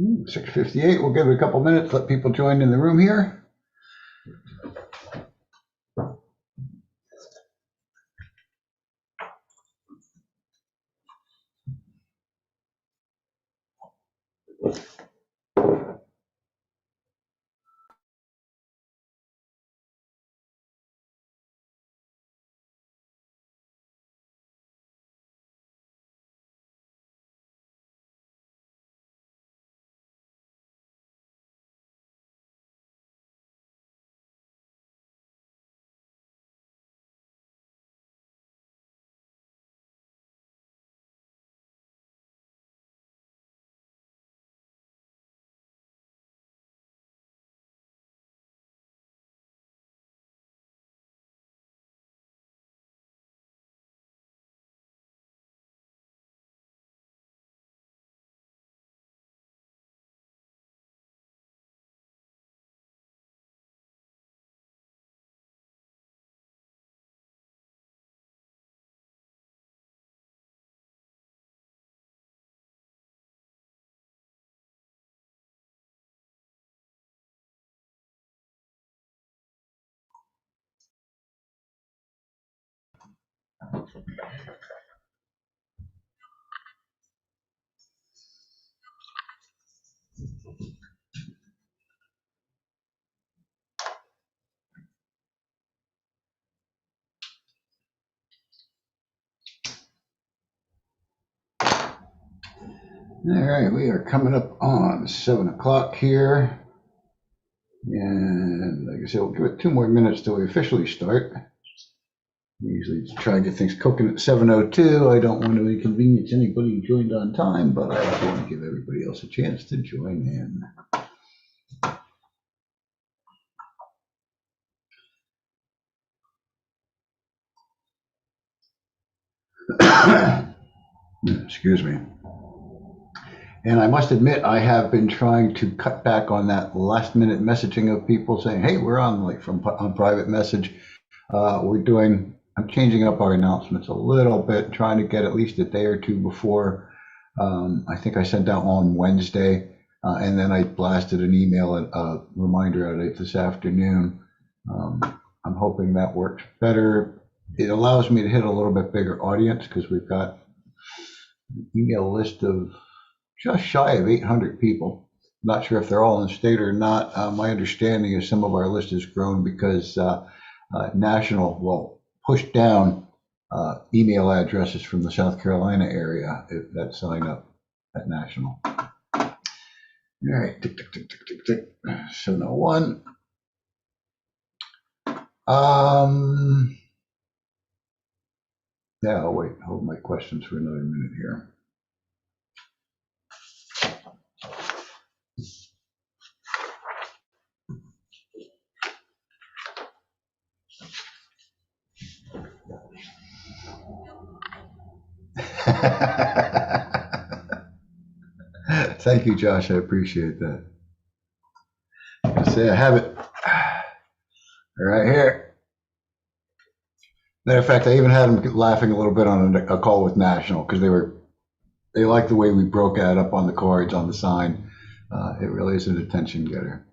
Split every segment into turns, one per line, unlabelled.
6:58. We'll give it a couple minutes, let people join in the room here. All right, we are coming up on 7 o'clock here. And like I said, we'll give it 2 more minutes till we officially start. We usually try to get things cooking at 7:02. I don't want to inconvenience anybody who joined on time, but I also want to give everybody else a chance to join in. Excuse me. And I must admit, I have been trying to cut back on that last minute messaging of people saying, hey, we're on, like on private message. I'm changing up our announcements a little bit, trying to get at least a day or two before. I think I sent out on Wednesday, and then I blasted an email, a reminder out of it this afternoon. I'm hoping that works better. It allows me to hit a little bit bigger audience because we've got an email list of just shy of 800 people. I'm not sure if they're all in the state or not. My understanding is some of our list has grown because national, pushed down email addresses from the South Carolina area, if that sign up at national. All right, tick, tick, tick, tick, tick, tick. 701. Yeah, I'll wait, hold my questions for another minute here. Thank you, Josh. I appreciate that. I say I have it right here. Matter of fact, I even had them laughing a little bit on a call with National because they liked the way we broke that up on the cards on the sign. It really is an attention getter.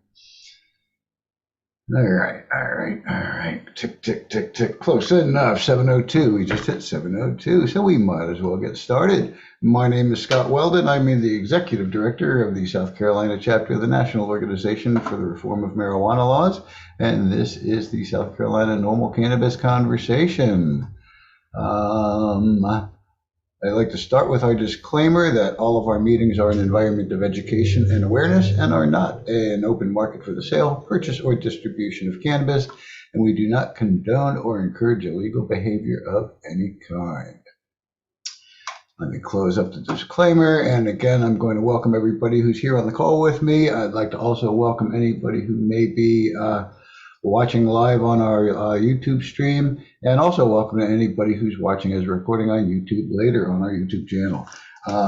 All right. Tick, tick, tick, tick. Close enough. 7:02. We just hit 7:02, so we might as well get started. My name is Scott Weldon. I'm the Executive Director of the South Carolina chapter of the National Organization for the Reform of Marijuana Laws, and this is the South Carolina NORML Cannabis Conversation. I'd like to start with our disclaimer that all of our meetings are an environment of education and awareness and are not an open market for the sale, purchase, or distribution of cannabis, and we do not condone or encourage illegal behavior of any kind. Let me close up the disclaimer, and again, I'm going to welcome everybody who's here on the call with me. I'd like to also welcome anybody who may be watching live on our YouTube stream, and also welcome to anybody who's watching as a recording on YouTube later on our YouTube channel.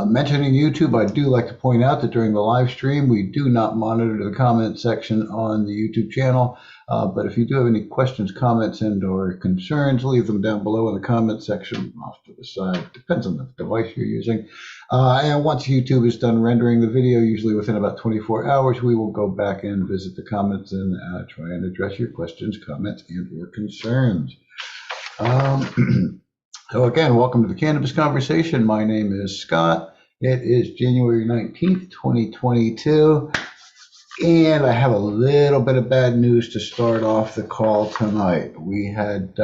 Mentioning YouTube, I do like to point out that during the live stream, we do not monitor the comment section on the YouTube channel. But if you do have any questions, comments, and or concerns, leave them down below in the comment section off to the side. Depends on the device you're using. And once YouTube is done rendering the video, usually within about 24 hours, we will go back and visit the comments and try and address your questions, comments, and or concerns. So again, welcome to the Cannabis Conversation. My name is Scott. It is January 19th, 2022. And I have a little bit of bad news to start off the call tonight. We had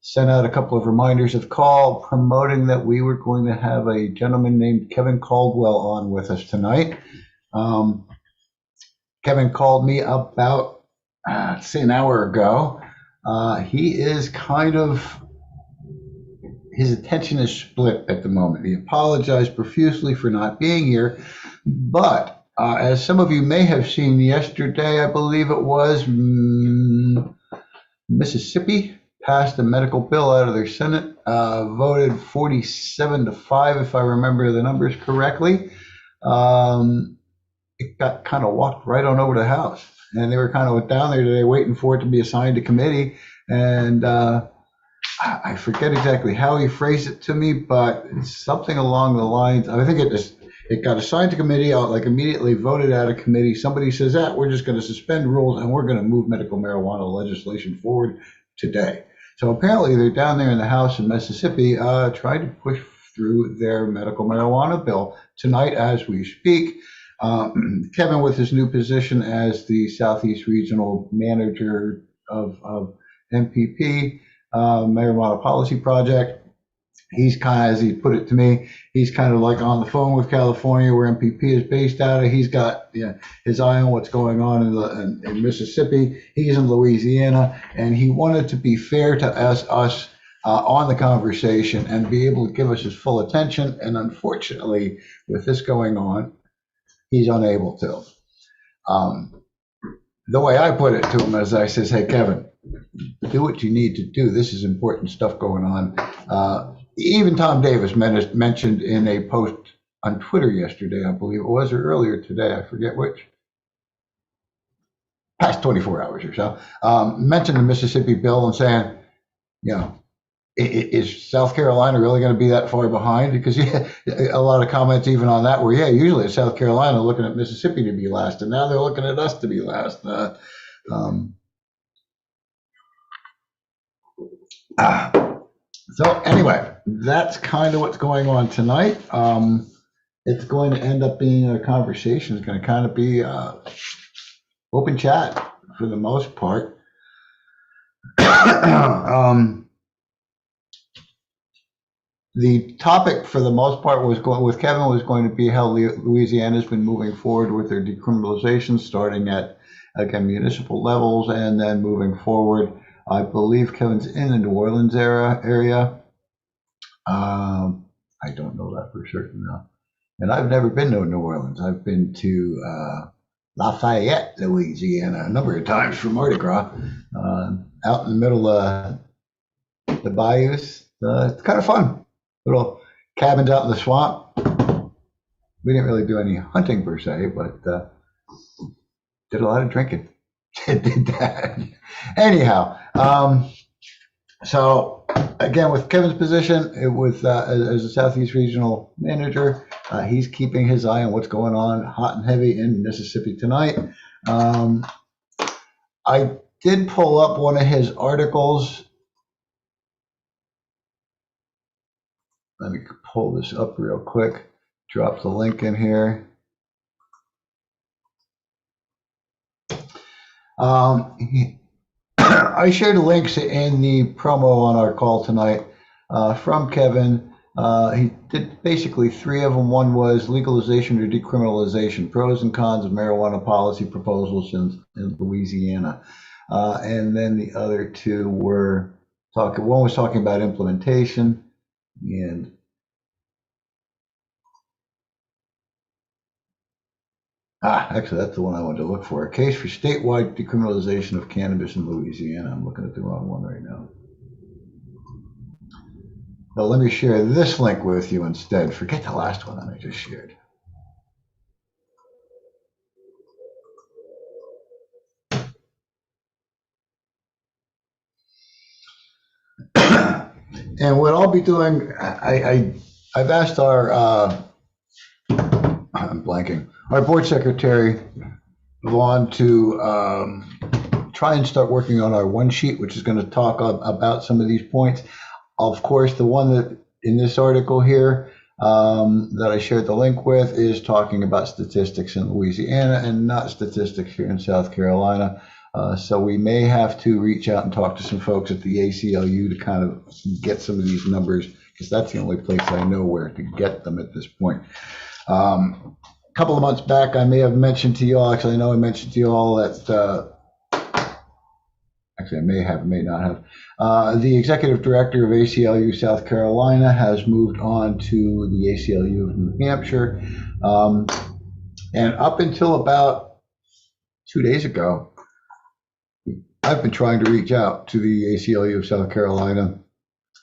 sent out a couple of reminders of call promoting that we were going to have a gentleman named Kevin Caldwell on with us tonight. Kevin called me about, say, an hour ago. He is his attention is split at the moment. He apologized profusely for not being here, but as some of you may have seen yesterday, I believe it was, Mississippi passed a medical bill out of their Senate, voted 47-5, if I remember the numbers correctly. It got kind of walked right on over to the House, and they were kind of down there today waiting for it to be assigned to committee. And I forget exactly how he phrased it to me, but it's something along the lines. I think it got assigned to committee, like immediately voted out of committee. Somebody says, we're just going to suspend rules and we're going to move medical marijuana legislation forward today. So apparently they're down there in the House in Mississippi trying to push through their medical marijuana bill tonight as we speak. Kevin, with his new position as the Southeast Regional Manager of MPP, Marijuana Policy Project, he's kind of, as he put it to me, he's kind of like on the phone with California, where MPP is based out of. He's got his eye on what's going on in Mississippi. He's in Louisiana, and he wanted to be fair to us on the conversation and be able to give us his full attention. And unfortunately, with this going on, he's unable to. The way I put it to him is I says, hey, Kevin, do what you need to do. This is important stuff going on. Even Tom Davis mentioned in a post on Twitter yesterday, I believe it was, or earlier today, I forget which, past 24 hours or so, mentioned the Mississippi bill and saying, is South Carolina really going to be that far behind? Because a lot of comments even on that were, usually it's South Carolina looking at Mississippi to be last, and now they're looking at us to be last. So anyway, that's kind of what's going on tonight. It's going to end up being a conversation. It's going to kind of be open chat for the most part. The topic for the most part with Kevin was going to be how Louisiana's been moving forward with their decriminalization, starting at, again, municipal levels and then moving forward. I believe Kevin's in the New Orleans area. I don't know that for certain now. And I've never been to New Orleans. I've been to Lafayette, Louisiana, a number of times for Mardi Gras, out in the middle of the bayous. It's kind of fun. Little cabins out in the swamp. We didn't really do any hunting per se, but did a lot of drinking. Did that. Anyhow, so again, with Kevin's position, as a Southeast Regional Manager, he's keeping his eye on what's going on hot and heavy in Mississippi tonight. I did pull up one of his articles. Let me pull this up real quick. Drop the link in here. I shared links in the promo on our call tonight from Kevin. He did basically three of them. One was legalization or decriminalization, pros and cons of marijuana policy proposals in Louisiana. And then the other two were one was talking about implementation, and actually, that's the one I wanted to look for. A case for statewide decriminalization of cannabis in Louisiana. I'm looking at the wrong one right now. But let me share this link with you instead. Forget the last one that I just shared. And what I'll be doing, I've asked our, I'm blanking, our board secretary, Vaughn, to try and start working on our one sheet, which is going to talk about some of these points. Of course, the one that in this article here that I shared the link with is talking about statistics in Louisiana and not statistics here in South Carolina. So we may have to reach out and talk to some folks at the ACLU to kind of get some of these numbers, because that's the only place I know where to get them at this point. A couple of months back, I may have mentioned to you all, actually I know I mentioned to you all that, actually I may have, may not have, the executive director of ACLU South Carolina has moved on to the ACLU of New Hampshire. And up until about 2 days ago, I've been trying to reach out to the ACLU of South Carolina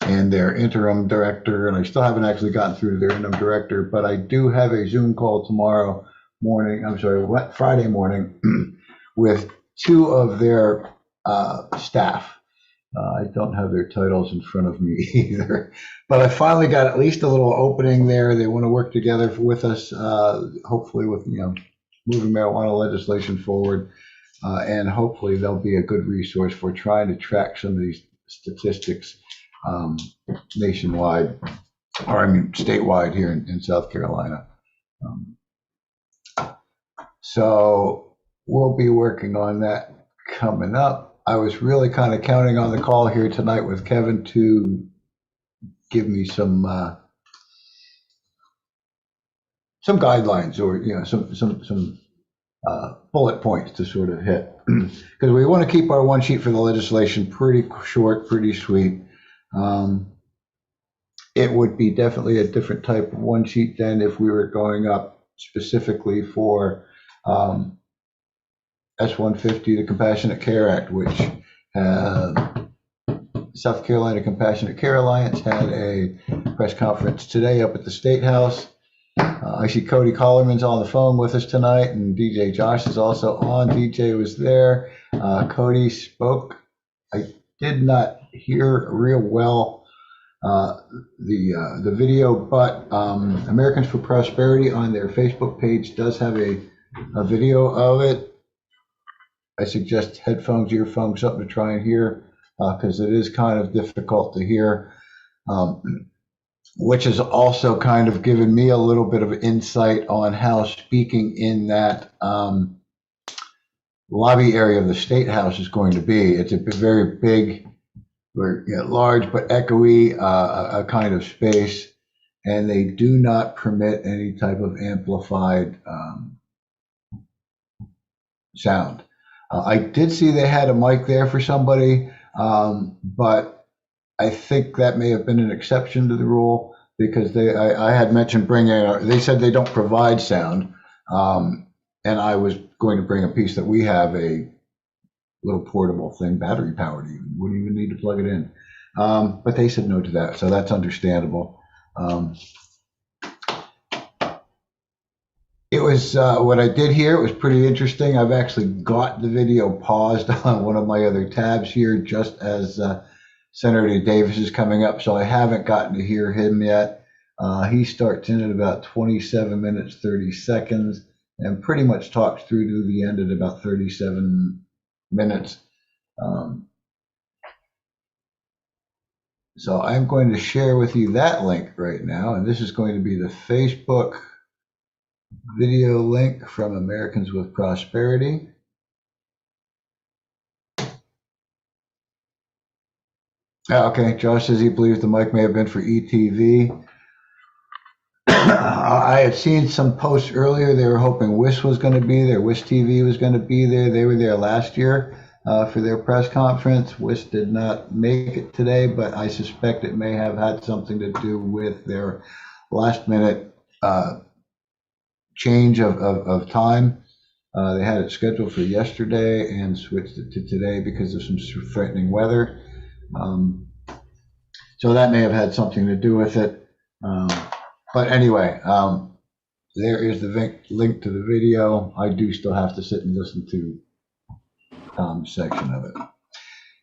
and their interim director, and I still haven't actually gotten through to their interim director, but I do have a Zoom call tomorrow morning, Friday morning, with two of their staff. I don't have their titles in front of me either, but I finally got at least a little opening there. They want to work together with us, hopefully with, moving marijuana legislation forward. And hopefully they'll be a good resource for trying to track some of these statistics nationwide, or statewide here in South Carolina. So we'll be working on that coming up. I was really kind of counting on the call here tonight with Kevin to give me some guidelines, or some bullet points to sort of hit, because we want to keep our one sheet for the legislation pretty short, pretty sweet. It would be definitely a different type of one sheet than if we were going up specifically for S-150, the Compassionate Care Act, which South Carolina Compassionate Care Alliance had a press conference today up at the State House. I see Cody Collerman's on the phone with us tonight, and DJ Josh is also on. DJ was there. Cody spoke. I did not hear real well the video, but Americans for Prosperity on their Facebook page does have a video of it. I suggest headphones, earphones, something to try and hear, because it is kind of difficult to hear. Which has also kind of given me a little bit of insight on how speaking in that lobby area of the State House is going to be. It's a very big, large but echoey a kind of space, and they do not permit any type of amplified sound. I did see they had a mic there for somebody, but I think that may have been an exception to the rule, because I had mentioned they said they don't provide sound, and I was going to bring a piece that we have, a little portable thing, battery powered even, wouldn't even need to plug it in. But they said no to that, so that's understandable. It was, what I did here, it was pretty interesting. I've actually got the video paused on one of my other tabs here, just as Senator Davis is coming up, so I haven't gotten to hear him yet. He starts in at about 27 minutes, 30 seconds, and pretty much talks through to the end at about 37 minutes. So I'm going to share with you that link right now, and this is going to be the Facebook video link from Americans with Prosperity. Okay, Josh says he believes the mic may have been for ETV. I had seen some posts earlier. They were hoping WIS was going to be there. WIS TV was going to be there. They were there last year for their press conference. WIS did not make it today, but I suspect it may have had something to do with their last minute change of time. They had it scheduled for yesterday and switched it to today because of some threatening weather. So that may have had something to do with it. But anyway, there is the link to the video. I do still have to sit and listen to Tom's section of it.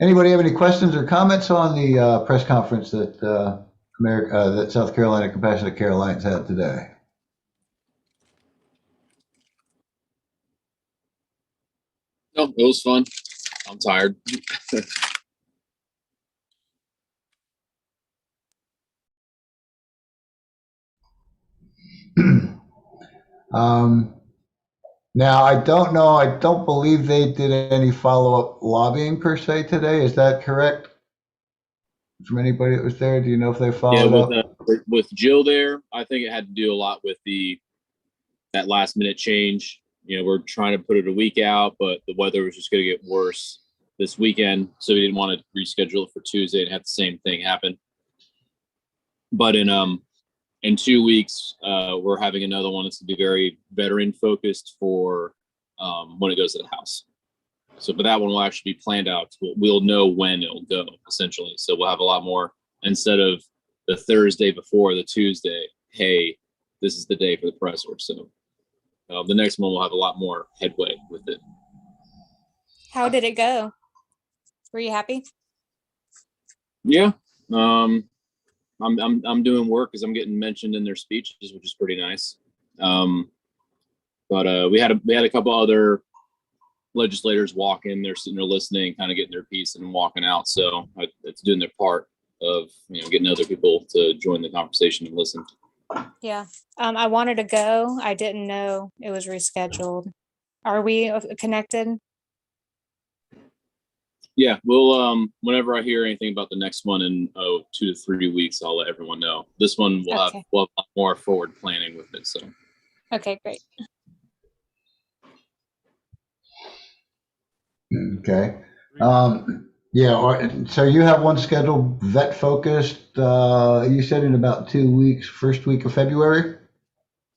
Anybody have any questions or comments on the press conference that that South Carolina Compassionate Care Alliance had today?
No, it was fun. I'm tired.
Now, I don't know. I don't believe they did any follow-up lobbying per se today. Is that correct? From anybody that was there, do you know if they
Yeah,
followed up?
with Jill there, I think it had to do a lot with that last minute change. We're trying to put it a week out, but the weather was just going to get worse this weekend, so we didn't want to reschedule it for Tuesday and have the same thing happen. But in 2 weeks, we're having another one that's going to be very veteran focused for when it goes to the House. So, but that one will actually be planned out. We'll know when it'll go, essentially. So we'll have a lot more, instead of the Thursday before, the Tuesday, hey, this is the day for the presser. So the next one will have a lot more headway with it.
How did it go? Were you happy?
Yeah. I'm doing work because I'm getting mentioned in their speeches, which is pretty nice. But we had a couple other legislators walk in, they're sitting there listening, kind of getting their piece and walking out. So it's doing their part of getting other people to join the conversation and listen.
Yeah. I wanted to go. I didn't know it was rescheduled. Are we connected?
Yeah, we'll whenever I hear anything about the next one in 2 to 3 weeks, I'll let everyone know. This one we'll have a lot more forward planning with it. So
okay, great.
Okay. Yeah. So you have one scheduled vet focused. You said in about 2 weeks, first week of February.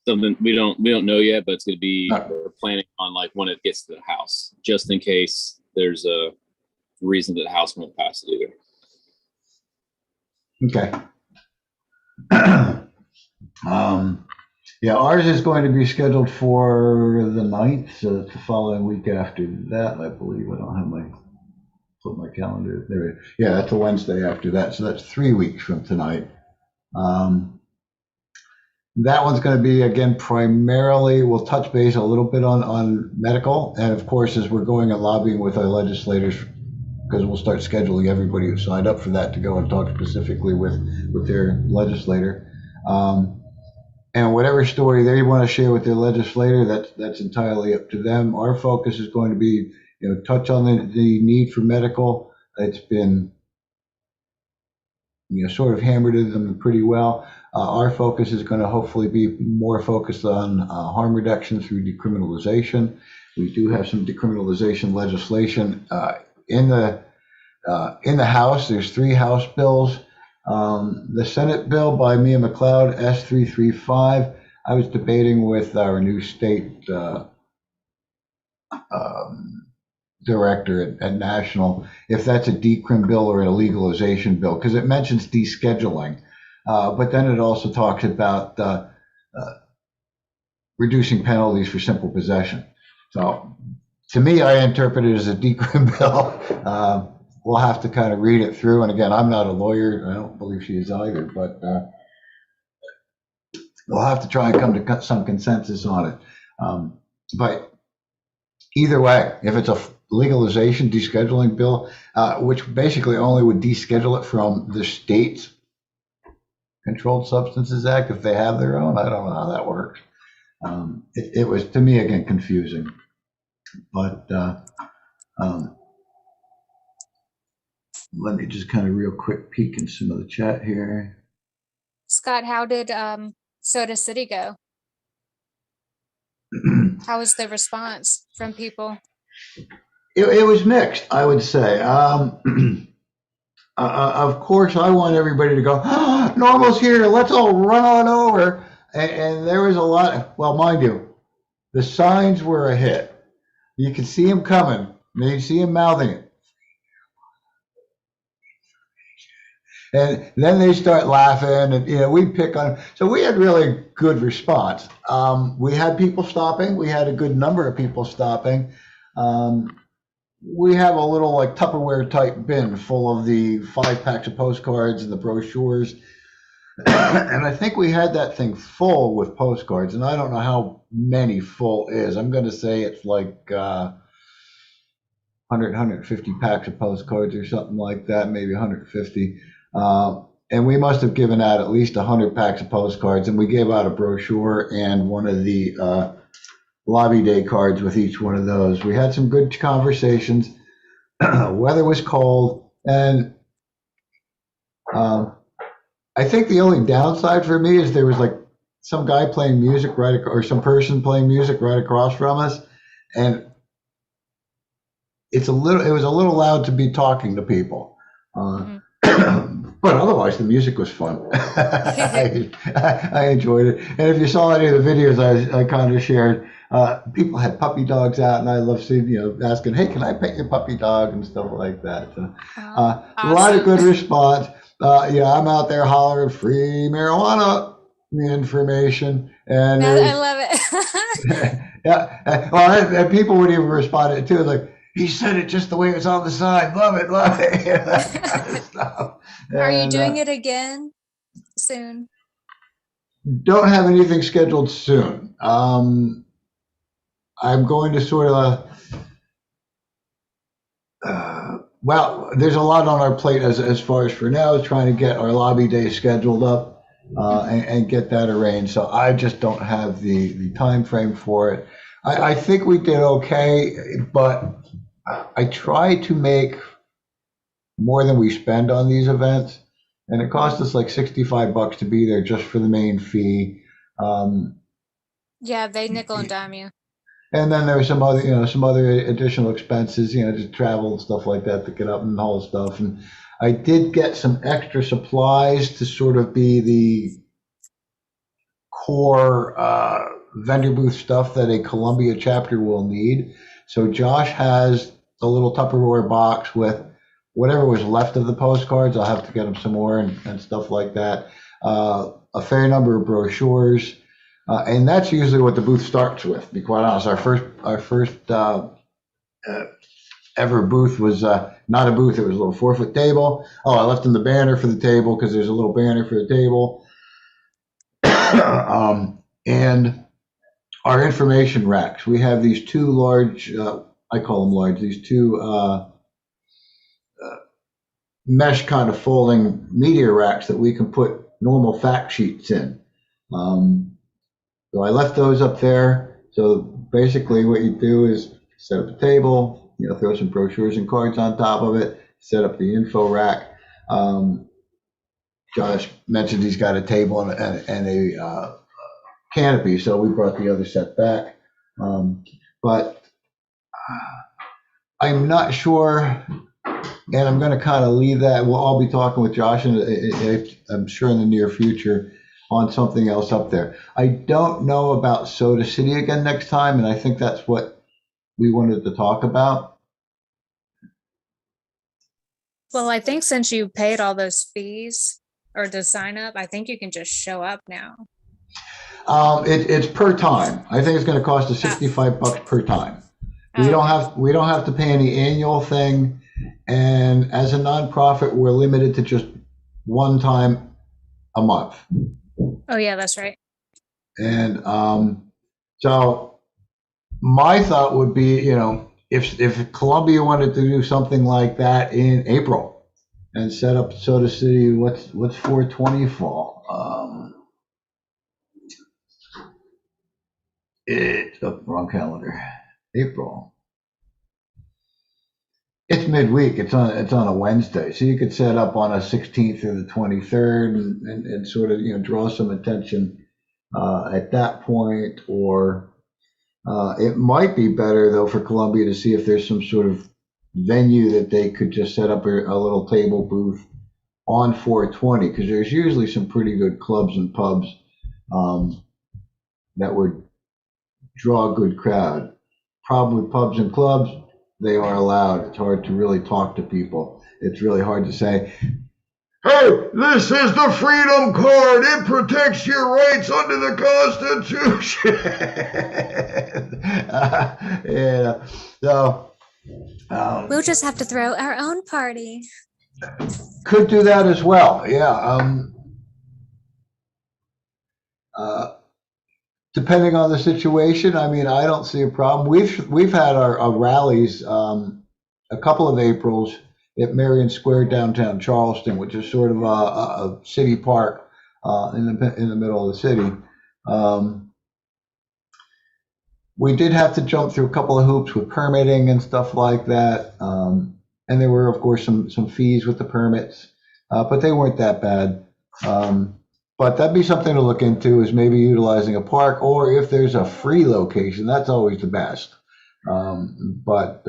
Something we don't know yet, but it's going to be we're planning on like when it gets to the House, just in case there's a reason that the House won't pass it
either. Okay. Yeah, ours is going to be scheduled for the 9th, so it's the following week after that, I believe. I don't have my calendar there. Yeah, that's a Wednesday after that, so that's 3 weeks from tonight. That one's going to be, again, primarily, we'll touch base a little bit on medical, and of course, as we're going and lobbying with our legislators, because we'll start scheduling everybody who signed up for that to go and talk specifically with their legislator. And whatever story they want to share with their legislator, that's entirely up to them. Our focus is going to be, touch on the need for medical. It's been, sort of hammered into them pretty well. Our focus is going to hopefully be more focused on harm reduction through decriminalization. We do have some decriminalization legislation in the House. There's 3 House bills. The Senate bill by Mia McLeod, S335, I was debating with our new state director at National if that's a decrim bill or a legalization bill, because it mentions descheduling, but then it also talks about reducing penalties for simple possession. So to me, I interpret it as a decrim bill. We'll have to kind of read it through. And again, I'm not a lawyer. I don't believe she is either, but we'll have to try and come to some consensus on it. But either way, if it's a legalization descheduling bill, which basically only would deschedule it from the state's Controlled Substances Act, if they have their own, I don't know how that works. It was, to me, again, confusing. But let me just kind of real quick peek in some of the chat here.
Scott, how did Soda City go? How was the response from people?
It was mixed, I would say. Of course, I want everybody to go, oh, NORML's here, let's all run on over. And there was a lot, well, mind you, the signs were a hit. You could see them coming. You could see them mouthing it. And then they start laughing, and we pick on. So we had really good response. We had people stopping. We had a good number of people stopping. we have a little like Tupperware type bin full of the 5 packs of postcards and the brochures. And I think we had that thing full with postcards, and I don't know how many full is. I'm going to say it's like 100, 150 packs of postcards or something like that, maybe 150. And we must have given out at least 100 packs of postcards, and we gave out a brochure and one of the lobby day cards with each one of those. We had some good conversations. Weather was cold, and I think the only downside for me is there was like some guy playing music or some person playing music right across from us, and it was a little loud to be talking to people. But otherwise, the music was fun. I enjoyed it. And if you saw any of the videos I kind of shared, people had puppy dogs out, and I love seeing, asking, hey, can I pet your puppy dog and stuff like that. So,
Awesome.
a lot of good response. I'm out there hollering free marijuana information. And
I love it.
yeah, well, and people would even respond to it too, like, he said it just the way it's on the side. Love it, love it. That kind of stuff.
Are you doing it again soon?
Don't have anything scheduled soon. I'm going to sort of, well, there's a lot on our plate as far as for now, is trying to get our lobby day scheduled up and get that arranged. So I just don't have the time frame for it. I think we did okay, but I try to make more than we spend on these events, and it cost us like $65 to be there just for the main fee.
Yeah, they nickel and dime you.
And then there were some other additional expenses, just travel and stuff like that to get up and all the stuff. And I did get some extra supplies to sort of be the core vendor booth stuff that a Columbia chapter will need. So Josh has a little Tupperware box with whatever was left of the postcards. I'll have to get him some more and stuff like that. A fair number of brochures. And that's usually what the booth starts with, to be quite honest. Our first ever booth was not a booth. It was a little 4-foot table. Oh, I left him the banner for the table because there's a little banner for the table. And our information racks. We have these two large, I call them large, these two mesh kind of folding media racks that we can put normal fact sheets in. So I left those up there. So basically what you do is set up a table, throw some brochures and cards on top of it, set up the info rack. Josh mentioned he's got a table and a canopy, so we brought the other set back. But I'm not sure, and I'm going to kind of leave that. I'll be talking with Josh, and I'm sure in the near future, on something else up there. I don't know about Soda City again next time, and I think that's what we wanted to talk about.
Well, I think since you paid all those fees or to sign up, I think you can just show up now.
It's per time. I think it's going to cost us $65 per time. We don't have to pay any annual thing, and as a nonprofit, we're limited to just one time a month.
Oh yeah, that's right.
And so my thought would be, if Columbia wanted to do something like that in April and set up Soda City, what's 420 fall? It's wrong calendar. April. It's midweek. It's on a Wednesday, so you could set up on a 16th or the 23rd and sort of draw some attention at that point. Or it might be better though for Columbia to see if there's some sort of venue that they could just set up a little table booth on 420, because there's usually some pretty good clubs and pubs that would draw a good crowd. Problem with pubs and clubs, they are allowed. It's hard to really talk to people. It's really hard to say, hey, this is the Freedom Card. It protects your rights under the Constitution. So
We'll just have to throw our own party.
Could do that as well. Yeah. Depending on the situation, I mean, I don't see a problem. We've had our rallies a couple of Aprils at Marion Square downtown Charleston, which is sort of a city park in the middle of the city. We did have to jump through a couple of hoops with permitting and stuff like that, and there were, of course, some fees with the permits, but they weren't that bad. But that'd be something to look into, is maybe utilizing a park, or if there's a free location, that's always the best. But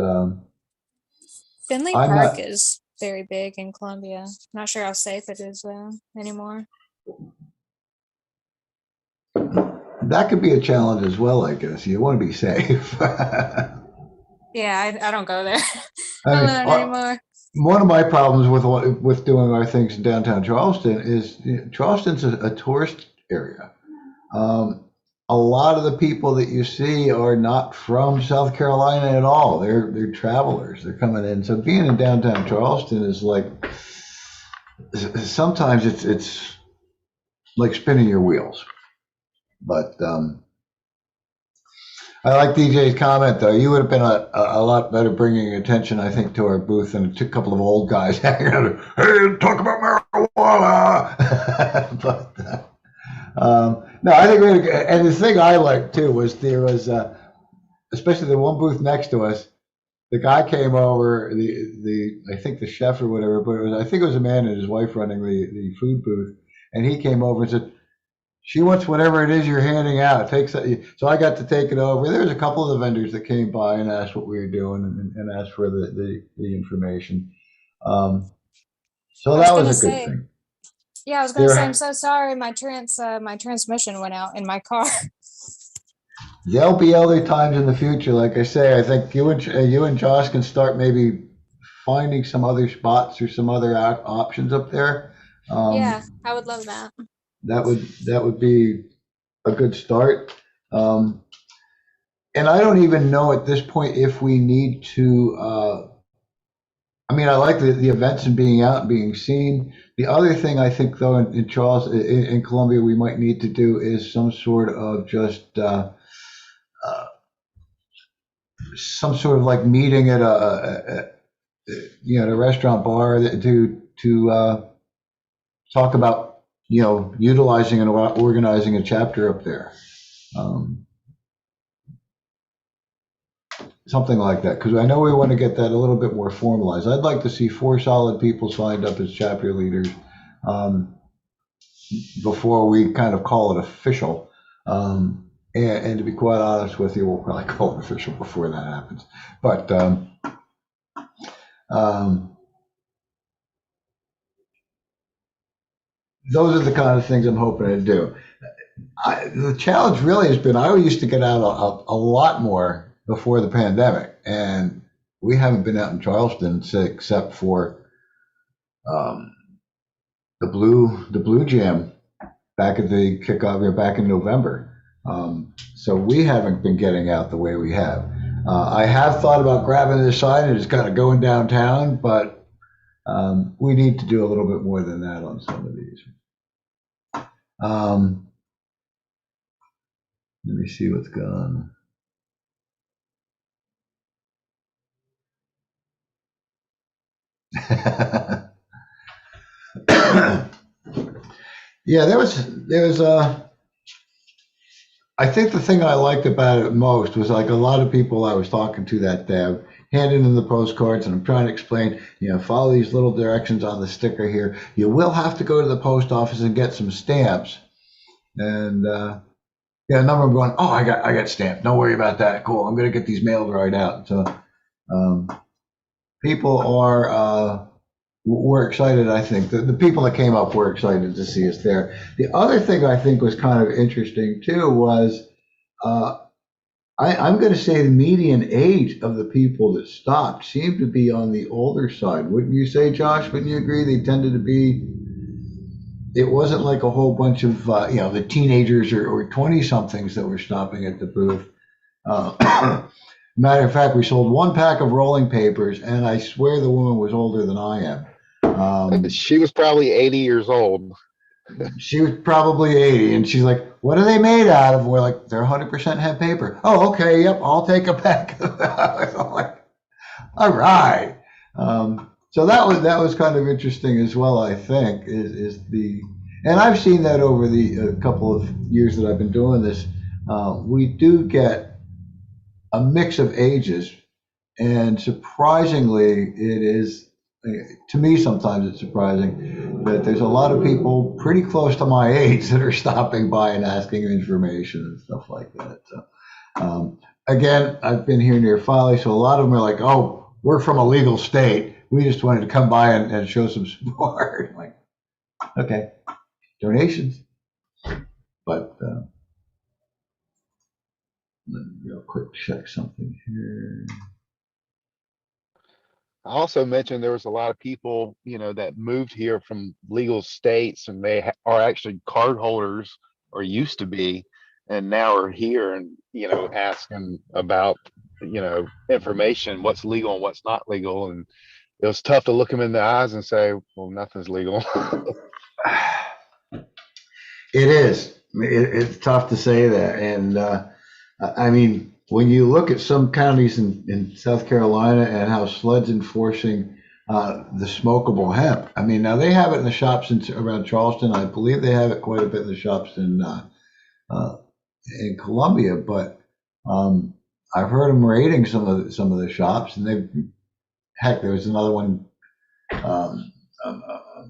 Finley
I'm
Park
not.
is very big in Columbia. Not sure how safe it is though anymore.
That could be a challenge as well, I guess. You want to be safe.
Yeah, I don't go there
I mean,
alone anymore.
one of my problems with doing our things in downtown Charleston is, Charleston's a tourist area. A lot of the people that you see are not from South Carolina at all. They're travelers. They're coming in. So being in downtown Charleston is like, sometimes it's like spinning your wheels. But I like DJ's comment, though. You would have been a lot better bringing attention, I think, to our booth than a couple of old guys hanging out. Hey, talk about marijuana. But no, I think we had and the thing I liked too was there was, especially the one booth next to us. The guy came over, I think the chef or whatever, but I think it was a man and his wife running the food booth, and he came over and said, she wants whatever it is you're handing out. So I got to take it over. There's a couple of the vendors that came by and asked what we were doing, and asked for the information. So that was a good thing.
Yeah, I was going to say, I'm so sorry. My transmission went out in my car.
There'll be other times in the future. Like I say, I think you and Josh can start maybe finding some other spots or some other options up there.
Yeah, I would love that.
That would be a good start. And I don't even know at this point if we need to. I mean, I like the events and being out and being seen. The other thing I think, though, in Columbia, we might need to do is some sort of just some sort of like meeting at a restaurant bar to talk about, utilizing and organizing a chapter up there. Something like that, because I know we want to get that a little bit more formalized. I'd like to see 4 solid people signed up as chapter leaders before we kind of call it official. And to be quite honest with you, we'll probably call it official before that happens. But those are the kind of things I'm hoping to do. The challenge really has been, I used to get out a lot more before the pandemic, and we haven't been out in Charleston except for the Blue Jam back at the kickoff, back in November. So we haven't been getting out the way we have. I have thought about grabbing this sign and just kind of going downtown, but we need to do a little bit more than that on some of these. Let me see what's going on. Yeah, there was I think the thing I liked about it most was, like, a lot of people I was talking to that day, handing them the postcards, and I'm trying to explain, follow these little directions on the sticker here. You will have to go to the post office and get some stamps. And a number of them going, oh, I got stamps. Don't worry about that. Cool. I'm going to get these mailed right out. So people were excited. I think the people that came up were excited to see us there. The other thing I think was kind of interesting too was, I'm going to say the median age of the people that stopped seemed to be on the older side. Wouldn't you say, Josh? Wouldn't you agree? They tended to be. It wasn't like a whole bunch of the teenagers or 20 somethings that were stopping at the booth. Matter of fact, we sold 1 pack of rolling papers, and I swear the woman was older than I am.
She was probably 80 years old.
She was probably 80, and she's like, "What are they made out of?" And we're like, "They're 100% hemp paper." Oh, okay, yep, I'll take a pack. I'm like, all right. So that was kind of interesting as well. I think and I've seen that over the couple of years that I've been doing this. We do get a mix of ages, and surprisingly, it is, to me, sometimes it's surprising that there's a lot of people pretty close to my age that are stopping by and asking information and stuff like that. So, again, I've been here near Foley, so a lot of them are like, "Oh, we're from a legal state. We just wanted to come by and show some support." I'm like, okay, donations. But let me real quick check something here.
I also mentioned there was a lot of people, that moved here from legal states, and they are actually card holders, or used to be, and now are here and, asking about, information, what's legal and what's not legal. And it was tough to look them in the eyes and say, well, nothing's legal.
It is. It's tough to say that. And I mean, when you look at some counties in South Carolina and how SLED's enforcing the smokable hemp, I mean, now they have it in the shops around Charleston. I believe they have it quite a bit in the shops in Columbia, but I've heard them raiding some of the shops, and there was another one.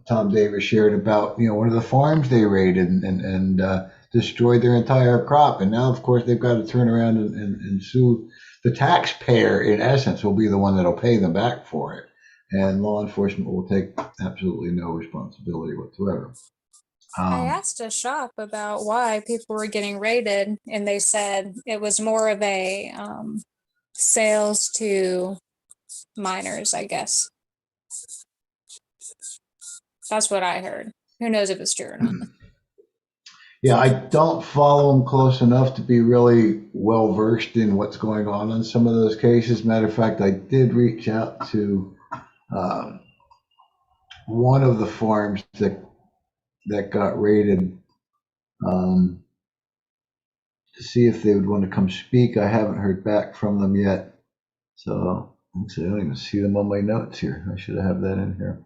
Tom Davis shared about one of the farms they raided and destroyed their entire crop, and now of course they've got to turn around and sue the taxpayer. In essence, will be the one that'll pay them back for it, and law enforcement will take absolutely no responsibility whatsoever.
I asked a shop about why people were getting raided, and they said it was more of a sales to minors, I guess. That's what I heard. Who knows if it's true or not?
Yeah, I don't follow them close enough to be really well versed in what's going on in some of those cases. Matter of fact, I did reach out to one of the farms that got raided to see if they would want to come speak. I haven't heard back from them yet, so let's see, I don't even see them on my notes here. I should have that in here.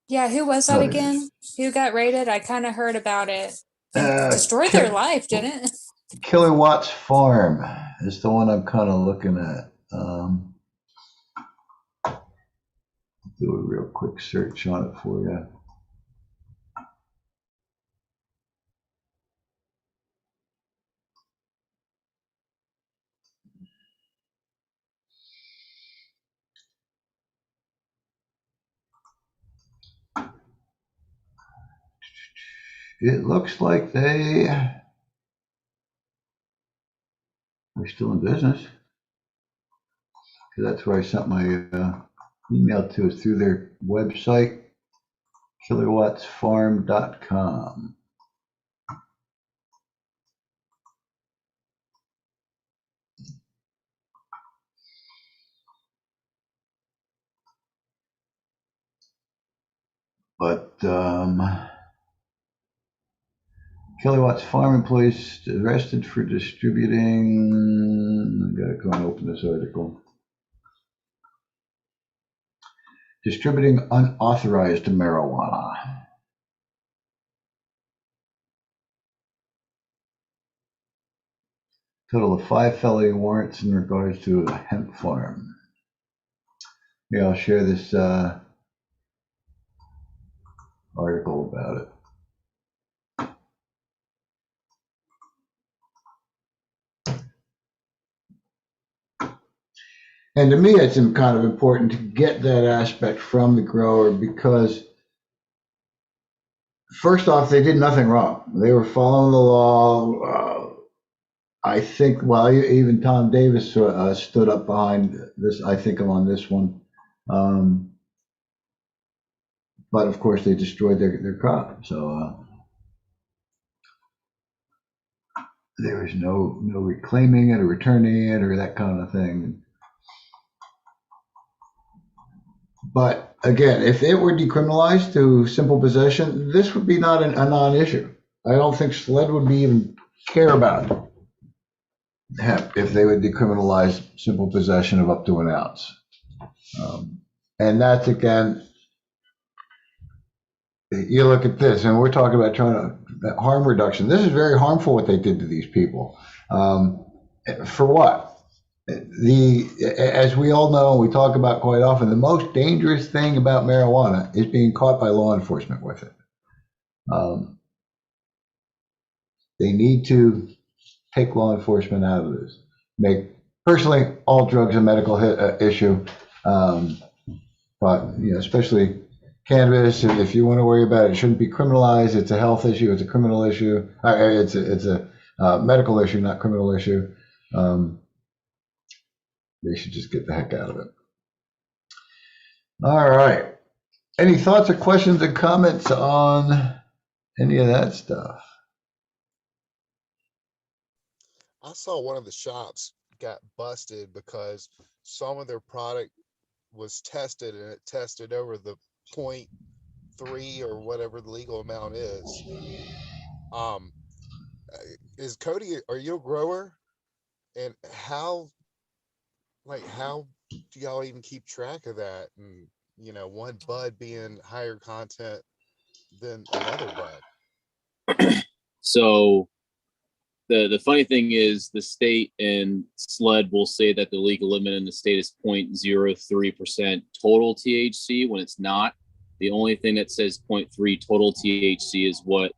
Yeah, who was that again? Who got raided? I kind of heard about it. Destroyed their life, didn't it?
Kilowatts Farm is the one I'm kind of looking at. Do a real quick search on it for you. It looks like they are still in business, because that's where I sent my email to, is through their website, kilowattsfarm.com. But Kilowatts Farm employees arrested for distributing. I gotta go and open this article. Distributing unauthorized marijuana. Total of 5 felony warrants in regards to a hemp farm. Yeah, I'll share this article about it. And to me, it's kind of important to get that aspect from the grower, because first off, they did nothing wrong. They were following the law. I think, well, even Tom Davis stood up behind this. I think I'm on this one. But of course, they destroyed their crop. So there was no reclaiming it or returning it or that kind of thing. But again, if it were decriminalized to simple possession, this would be not a non-issue. I don't think SLED would be even care about hemp if they would decriminalize simple possession of up to an ounce. And that's, again, you look at this, and we're talking about trying to harm reduction. This is very harmful what they did to these people. For what? As we all know, we talk about quite often, the most dangerous thing about marijuana is being caught by law enforcement with it. They need to take law enforcement out of this. Make personally all drugs a medical issue, but especially cannabis. If you want to worry about it, it shouldn't be criminalized. It's a health issue. It's a criminal issue. It's a medical issue, not criminal issue. They should just get the heck out of it. All right. Any thoughts or questions and comments on any of that stuff?
I saw one of the shops got busted because some of their product was tested and it tested over the 0.3 or whatever the legal amount is. Is Cody, are you a grower? And how do y'all even keep track of that? And one bud being higher content than another bud.
So the funny thing is the state and SLED will say that the legal limit in the state is 0.03% total THC when it's not. The only thing that says 0.3 total THC is what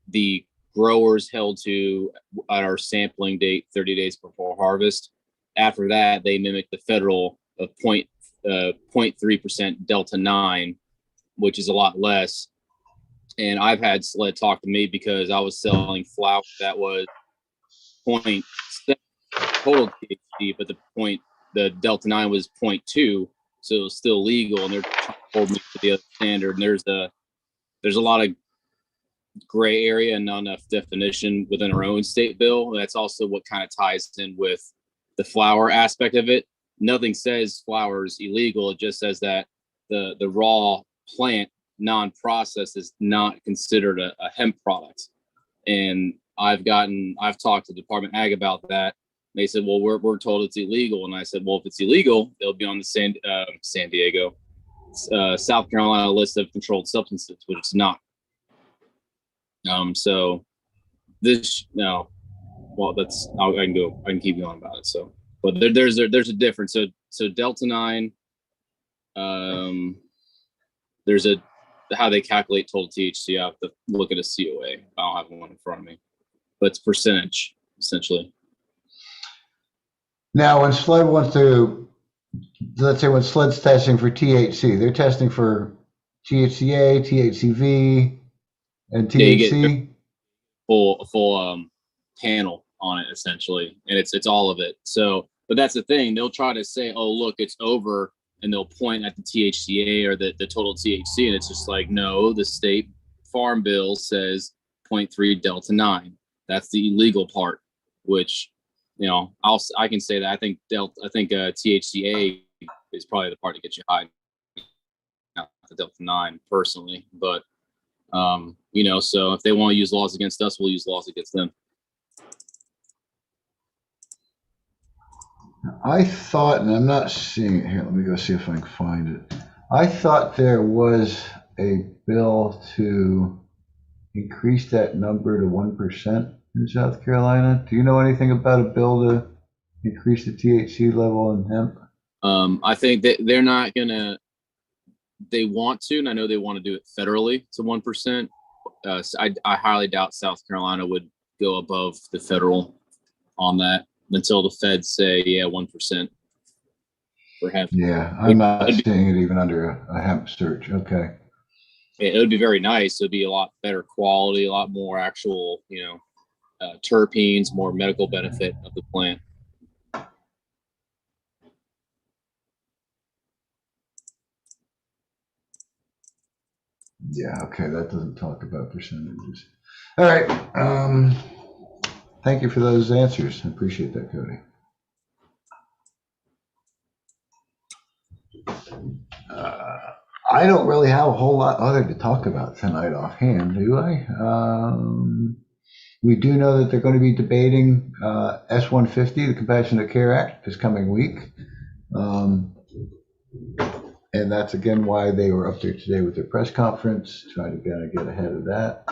the growers held to at our sampling date 30 days before harvest. After that, they mimic the federal of 0.3% Delta 9, which is a lot less. And I've had SLED talk to me because I was selling flower that was 0.7 total THC, but the Delta 9 was 0.2, so it was still legal, and they're trying to hold me to the other standard. And there's a lot of gray area and not enough definition within our own state bill. That's also what kind of ties in with the flower aspect of it. Nothing says flower is illegal. It just says that the raw plant non-processed is not considered a hemp product. And I've talked to Department Ag about that. They said, well, we're told it's illegal. And I said, well, if it's illegal, they'll be on the San Diego, South Carolina list of controlled substances, which it's not. So this, no, well, I can keep going about it. So, but there's a difference. So Delta 9, there's how they calculate total THC. I have to look at a COA. I don't have one in front of me, but it's percentage essentially.
Now, when SLED wants to, let's say when SLED's testing for THC, they're testing for THCA, THCV, and THC.
Yeah, you get a full panel on it essentially, and it's all of it. So, but that's the thing. They'll try to say, oh, look, it's over, and they'll point at the THCA or the total THC, and it's just like, no, the state farm bill says 0.3 Delta 9. That's the illegal part, which, I can say that I think THCA is probably the part that gets you high, not the Delta 9 personally. But so if they want to use laws against us, we'll use laws against them.
I thought, and I'm not seeing it here, let me go see if I can find it. I thought there was a bill to increase that number to 1% in South Carolina. Do you know anything about a bill to increase the THC level in hemp?
I think that they're not gonna. They want to, and I know they want to do it federally to 1%. I highly doubt South Carolina would go above the federal on that until the feds say, 1% for hemp.
Yeah, I'm not seeing it even under a hemp search. Okay.
It would be very nice. It would be a lot better quality, a lot more actual, terpenes, more medical benefit of the plant.
Yeah, okay, that doesn't talk about percentages. All right. Thank you for those answers. I appreciate that, Cody. I don't really have a whole lot other to talk about tonight offhand, do I? We do know that they're going to be debating S-150, the Compassionate Care Act, this coming week. And that's again why they were up there today with their press conference, trying to kind of get ahead of that.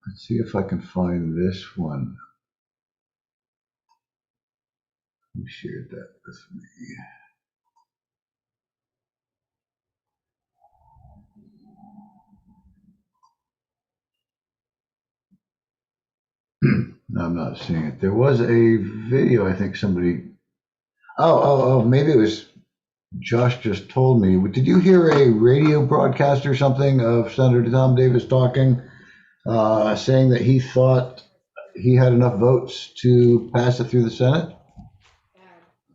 Let's see if I can find this one. Who shared that with me? I'm not seeing it. There was a video, I think somebody, maybe it was Josh just told me. Did you hear a radio broadcast or something of Senator Tom Davis talking, saying that he thought he had enough votes to pass it through the Senate?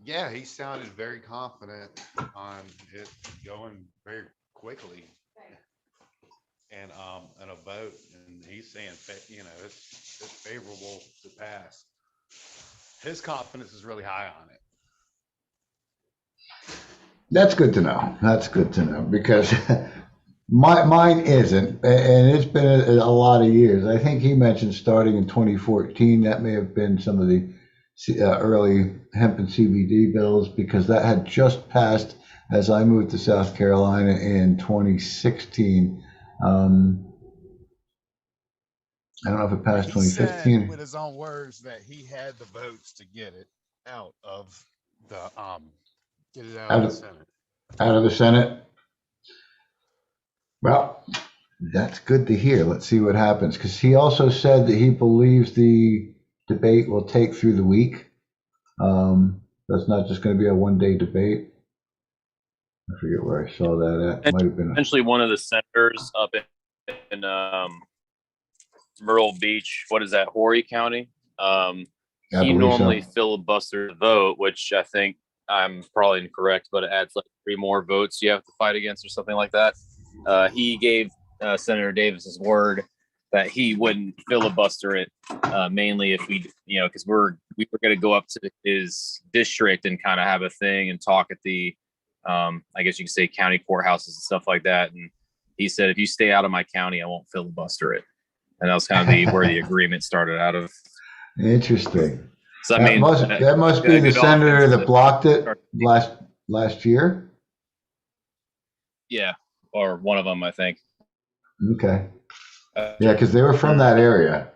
Yeah, he sounded very confident on it going very quickly and a vote, and he's saying, it's favorable to pass. His confidence is really high on it.
That's good to know. That's good to know because mine isn't, and it's been a lot of years. I think he mentioned starting in 2014. That may have been some of the early hemp and CBD bills because that had just passed as I moved to South Carolina in 2016. I don't know if it passed 2015.
Said with his own words that he had the votes to get it out of the
Out of
Senate.
Out of the Senate. Well, that's good to hear. Let's see what happens because he also said that he believes the debate will take through the week. That's not just going to be a one-day debate. I forget where I saw that at. Might have been
Essentially, one of the senators up in Myrtle Beach. What is that? Horry County. He normally filibusters the vote, which I think I'm probably incorrect, but it adds like 3 more votes you have to fight against or something like that. He gave Senator Davis's word that he wouldn't filibuster it, mainly if we, because we were going to go up to his district and kind of have a thing and talk at the, I guess you could say county courthouses and stuff like that. And he said, if you stay out of my county, I won't filibuster it. And that was kind of where the agreement started out of.
Interesting.
So I mean,
that must be the senator that blocked it last year.
Yeah, or one of them, I think.
Okay. Yeah, because they were from that area.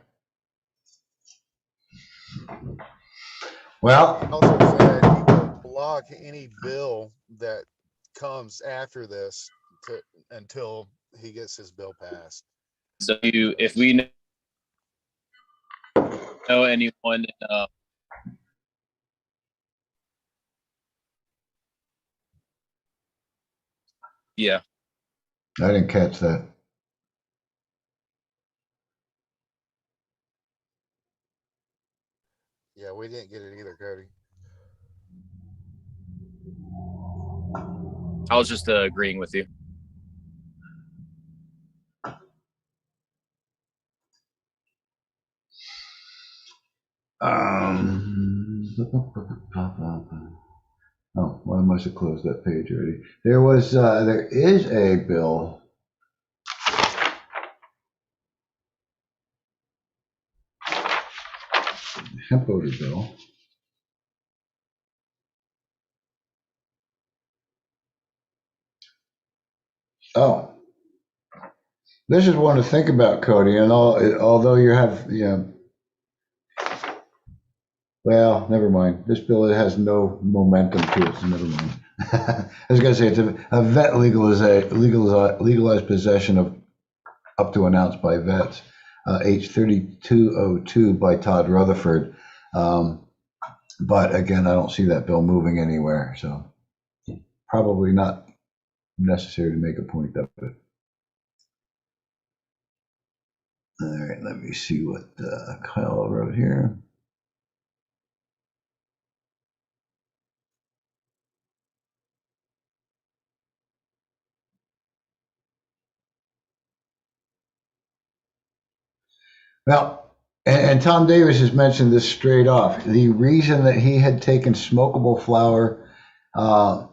Well,
He also said he will block any bill that comes after this until he gets his bill passed.
So if we know anyone, yeah,
I didn't catch that.
Yeah, we didn't get it either, Cody.
I was just agreeing with you.
Oh, well, I must have closed that page already. There is a bill. Hemp odor bill. Oh, this is one to think about, Cody. And although well, never mind. This bill has no momentum to it, so never mind. I was going to say it's a vet legalized possession of up to announced by vets, H3202 by Todd Rutherford. But again, I don't see that bill moving anywhere, so probably not necessary to make a point of it. All right, let me see what Kyle wrote here. Well, And Tom Davis has mentioned this straight off. The reason that he had taken smokable flower, smokable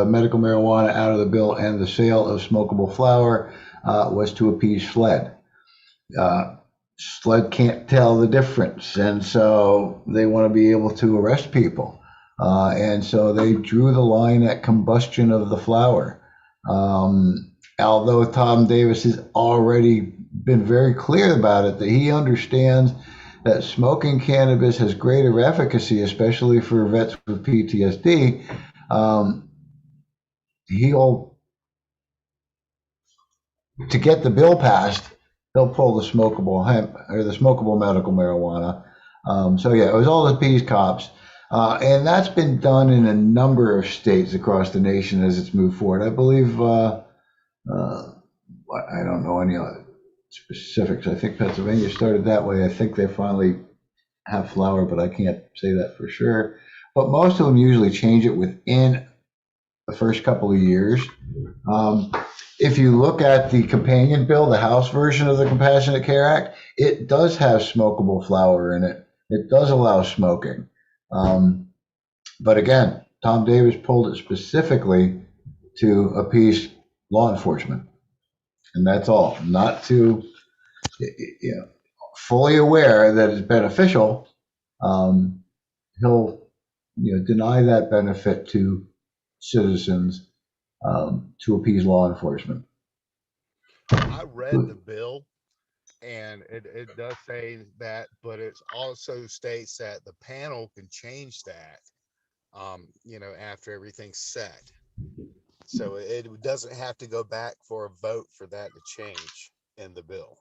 medical marijuana out of the bill and the sale of smokable flower was to appease SLED. SLED can't tell the difference, and so they want to be able to arrest people. And so they drew the line at combustion of the flower. Although Tom Davis has already been very clear about it, that he understands that smoking cannabis has greater efficacy, especially for vets with PTSD. To get the bill passed, he'll pull the smokable hemp or the smokable medical marijuana. So yeah, it was all the peace cops. And that's been done in a number of states across the nation as it's moved forward. I believe, I don't know any other specifics. I think Pennsylvania started that way. I think they finally have flower, but I can't say that for sure. But most of them usually change it within the first couple of years. If you look at the companion bill, the House version of the Compassionate Care Act, it does have smokable flower in it. It does allow smoking. But again, Tom Davis pulled it specifically to appease law enforcement. And that's all, not to, fully aware that it's beneficial. He'll, deny that benefit to citizens to appease law enforcement.
I read the bill, and it does say that, but it also states that the panel can change that, after everything's set. So it doesn't have to go back for a vote for that to change in the bill.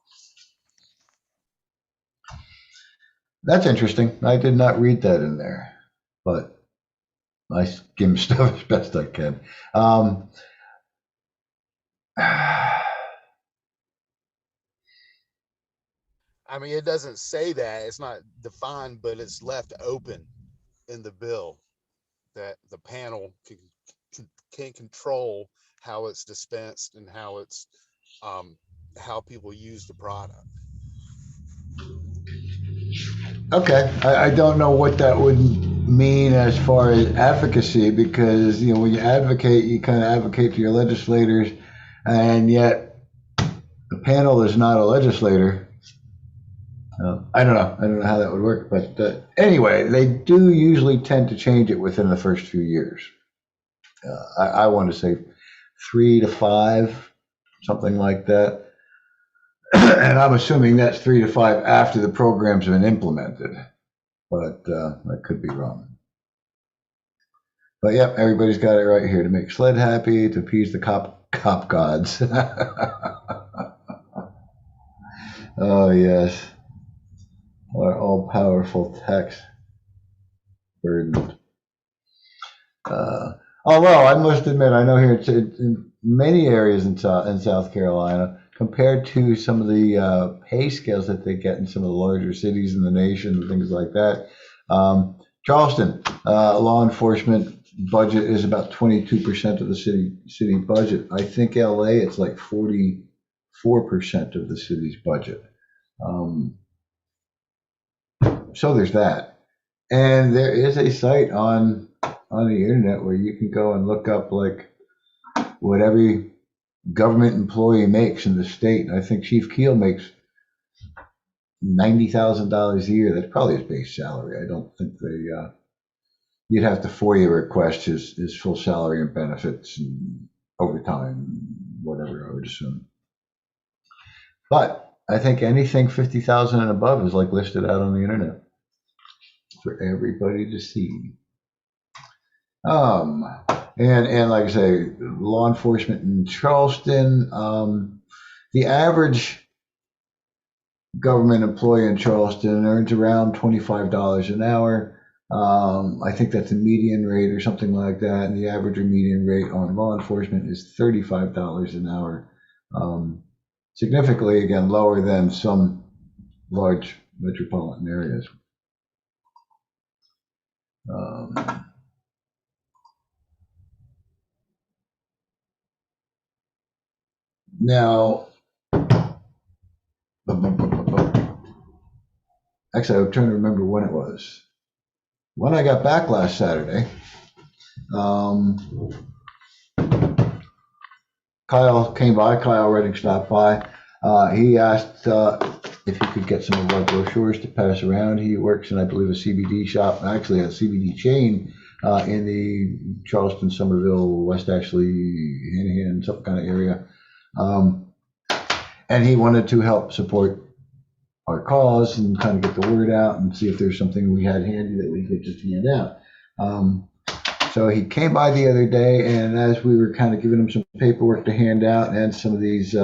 That's interesting. I did not read that in there, but I skim stuff as best I can.
I mean, it doesn't say that. It's not defined, but it's left open in the bill that the panel can control how it's dispensed and how it's how people use the product.
Okay, I don't know what that would mean as far as advocacy, because when you advocate, you kind of advocate to your legislators, and yet the panel is not a legislator. I don't know how that would work, but anyway, they do usually tend to change it within the first few years. I want to say 3 to 5, something like that. And I'm assuming that's 3 to 5 after the program's been implemented, but I could be wrong. But yeah, everybody's got it right here: to make SLED happy, to appease the cop gods. Oh yes, our all-powerful tax burden. Although I must admit, I know here in many areas in South Carolina, compared to some of the pay scales that they get in some of the larger cities in the nation and things like that. Charleston, law enforcement budget is about 22% of the city budget. I think LA, it's like 44% of the city's budget. So there's that. And there is a site on the internet where you can go and look up like what every government employee makes in the state. And I think Chief Keel makes $90,000 a year. That's probably his base salary. I don't think you'd have to FOIA request his full salary and benefits and overtime, whatever, I would assume. But I think anything 50,000 and above is like listed out on the internet for everybody to see. And like I say, law enforcement in Charleston, the average government employee in Charleston earns around $25 an hour. I think that's a median rate or something like that. And the average or median rate on law enforcement is $35 an hour. Significantly, again, lower than some large metropolitan areas. Now, Actually, I'm trying to remember when it was. When I got back last Saturday, Kyle came by, Kyle Redding stopped by. He asked if he could get some of our brochures to pass around. He works in, I believe, a CBD shop, actually a CBD chain in the Charleston, Somerville, West Ashley, Hanahan, some kind of area. And he wanted to help support our cause and kind of get the word out and see if there's something we had handy that we could just hand out. So he came by the other day, and as we were kind of giving him some paperwork to hand out and some of these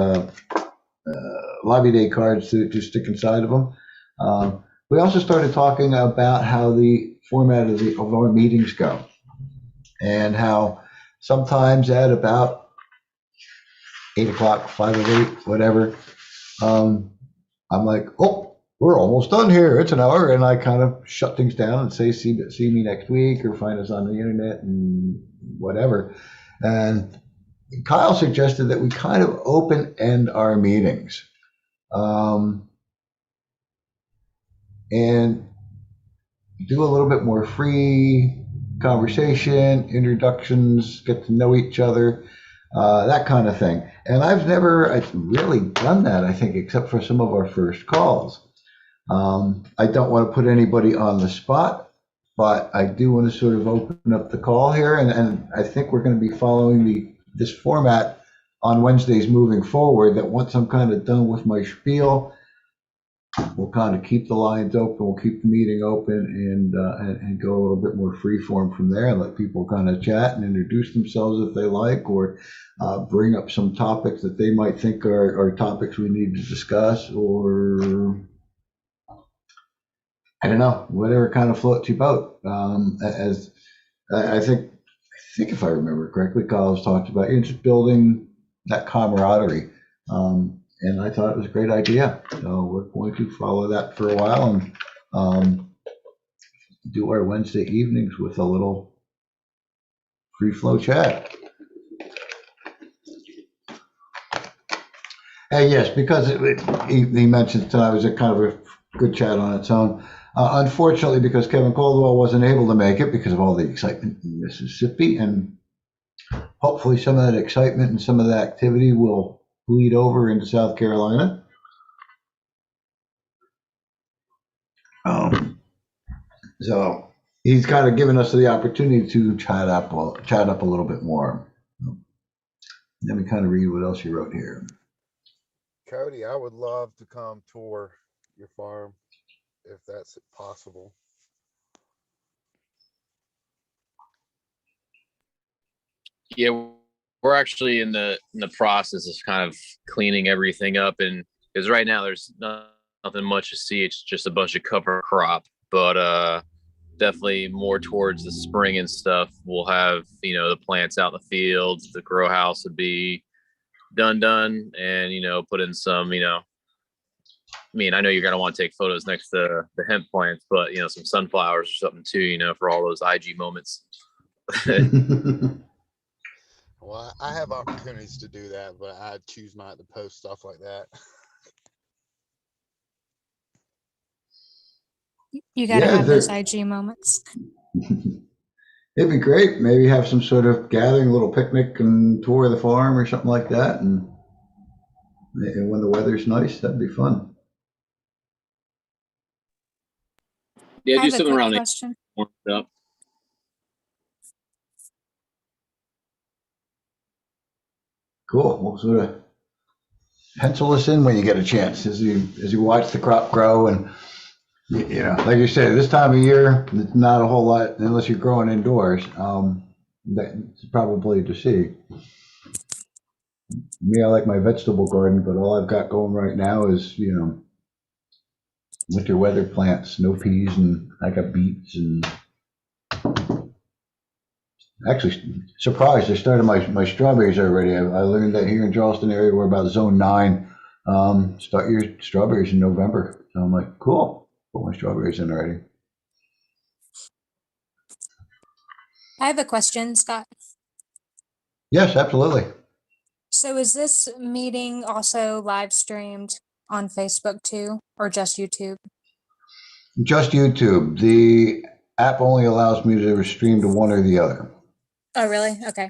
lobby day cards to stick inside of them, we also started talking about how the format of our meetings go, and how sometimes at about 8 o'clock, 5 of 8, whatever, I'm like, oh, we're almost done here. It's an hour. And I kind of shut things down and say, see me next week, or find us on the internet and whatever. And Kyle suggested that we kind of open end our meetings. And do a little bit more free conversation, introductions, get to know each other, that kind of thing. And I've never really done that, I think, except for some of our first calls. I don't want to put anybody on the spot, but I do want to sort of open up the call here. And I think we're going to be following this format on Wednesdays moving forward, that once I'm kind of done with my spiel, we'll kind of keep the lines open, we'll keep the meeting open, and go a little bit more free form from there, and let people kind of chat and introduce themselves if they like, or bring up some topics that they might think are topics we need to discuss, or I don't know, whatever kind of floats your boat. As I think if I remember correctly, Kyle's talked about just building that camaraderie. And I thought it was a great idea. So we're going to follow that for a while, and do our Wednesday evenings with a little free flow chat. And yes, because he mentioned tonight was a kind of a good chat on its own. Unfortunately, because Kevin Caldwell wasn't able to make it because of all the excitement in Mississippi, and hopefully some of that excitement and some of that activity will bleed over into South Carolina. So he's kind of given us the opportunity to chat up a little bit more. Let me kind of read what else you wrote here.
Cody, I would love to come tour your farm if that's possible.
Yeah, we're actually in the process of kind of cleaning everything up, and because right now there's nothing much to see. It's just a bunch of cover crop, but definitely more towards the spring and stuff, we'll have, the plants out in the fields, the grow house would be done, and put in some, I know you're going to want to take photos next to the hemp plants, but some sunflowers or something too, for all those IG moments.
Well, I have opportunities to do that, but I choose not to post stuff like that.
You got to
Yeah,
have those IG moments.
It'd be great. Maybe have some sort of gathering, a little picnic and tour of the farm or something like that. And when the weather's nice, that'd be fun.
Yeah,
I
do
have a
something
quick
around
question.
up.
Cool. We'll sort of pencil this in when you get a chance, as you watch the crop grow. And like you said, this time of year, it's not a whole lot unless you're growing indoors. That's probably to see. Me, I like my vegetable garden, but all I've got going right now is winter weather plants, snow peas, and I got beets, and actually surprised I started my strawberries already. I learned that here in Charleston area we're about zone 9. Start your strawberries in November. So I'm like, cool, put my strawberries in already.
I have a question, Scott.
Yes, absolutely.
So is this meeting also live streamed on Facebook too, or just YouTube?
Just YouTube. The app only allows me to stream to one or the other.
Oh, really? Okay.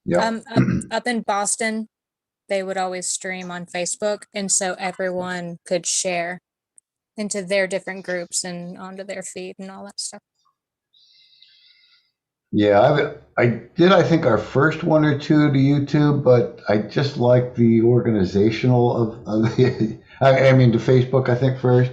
Yep.
Up in Boston, they would always stream on Facebook, and so everyone could share into their different groups and onto their feed and all that stuff.
Yeah, I think our first one or two to YouTube, but I just like the organizational of the, I mean, to Facebook, I think first.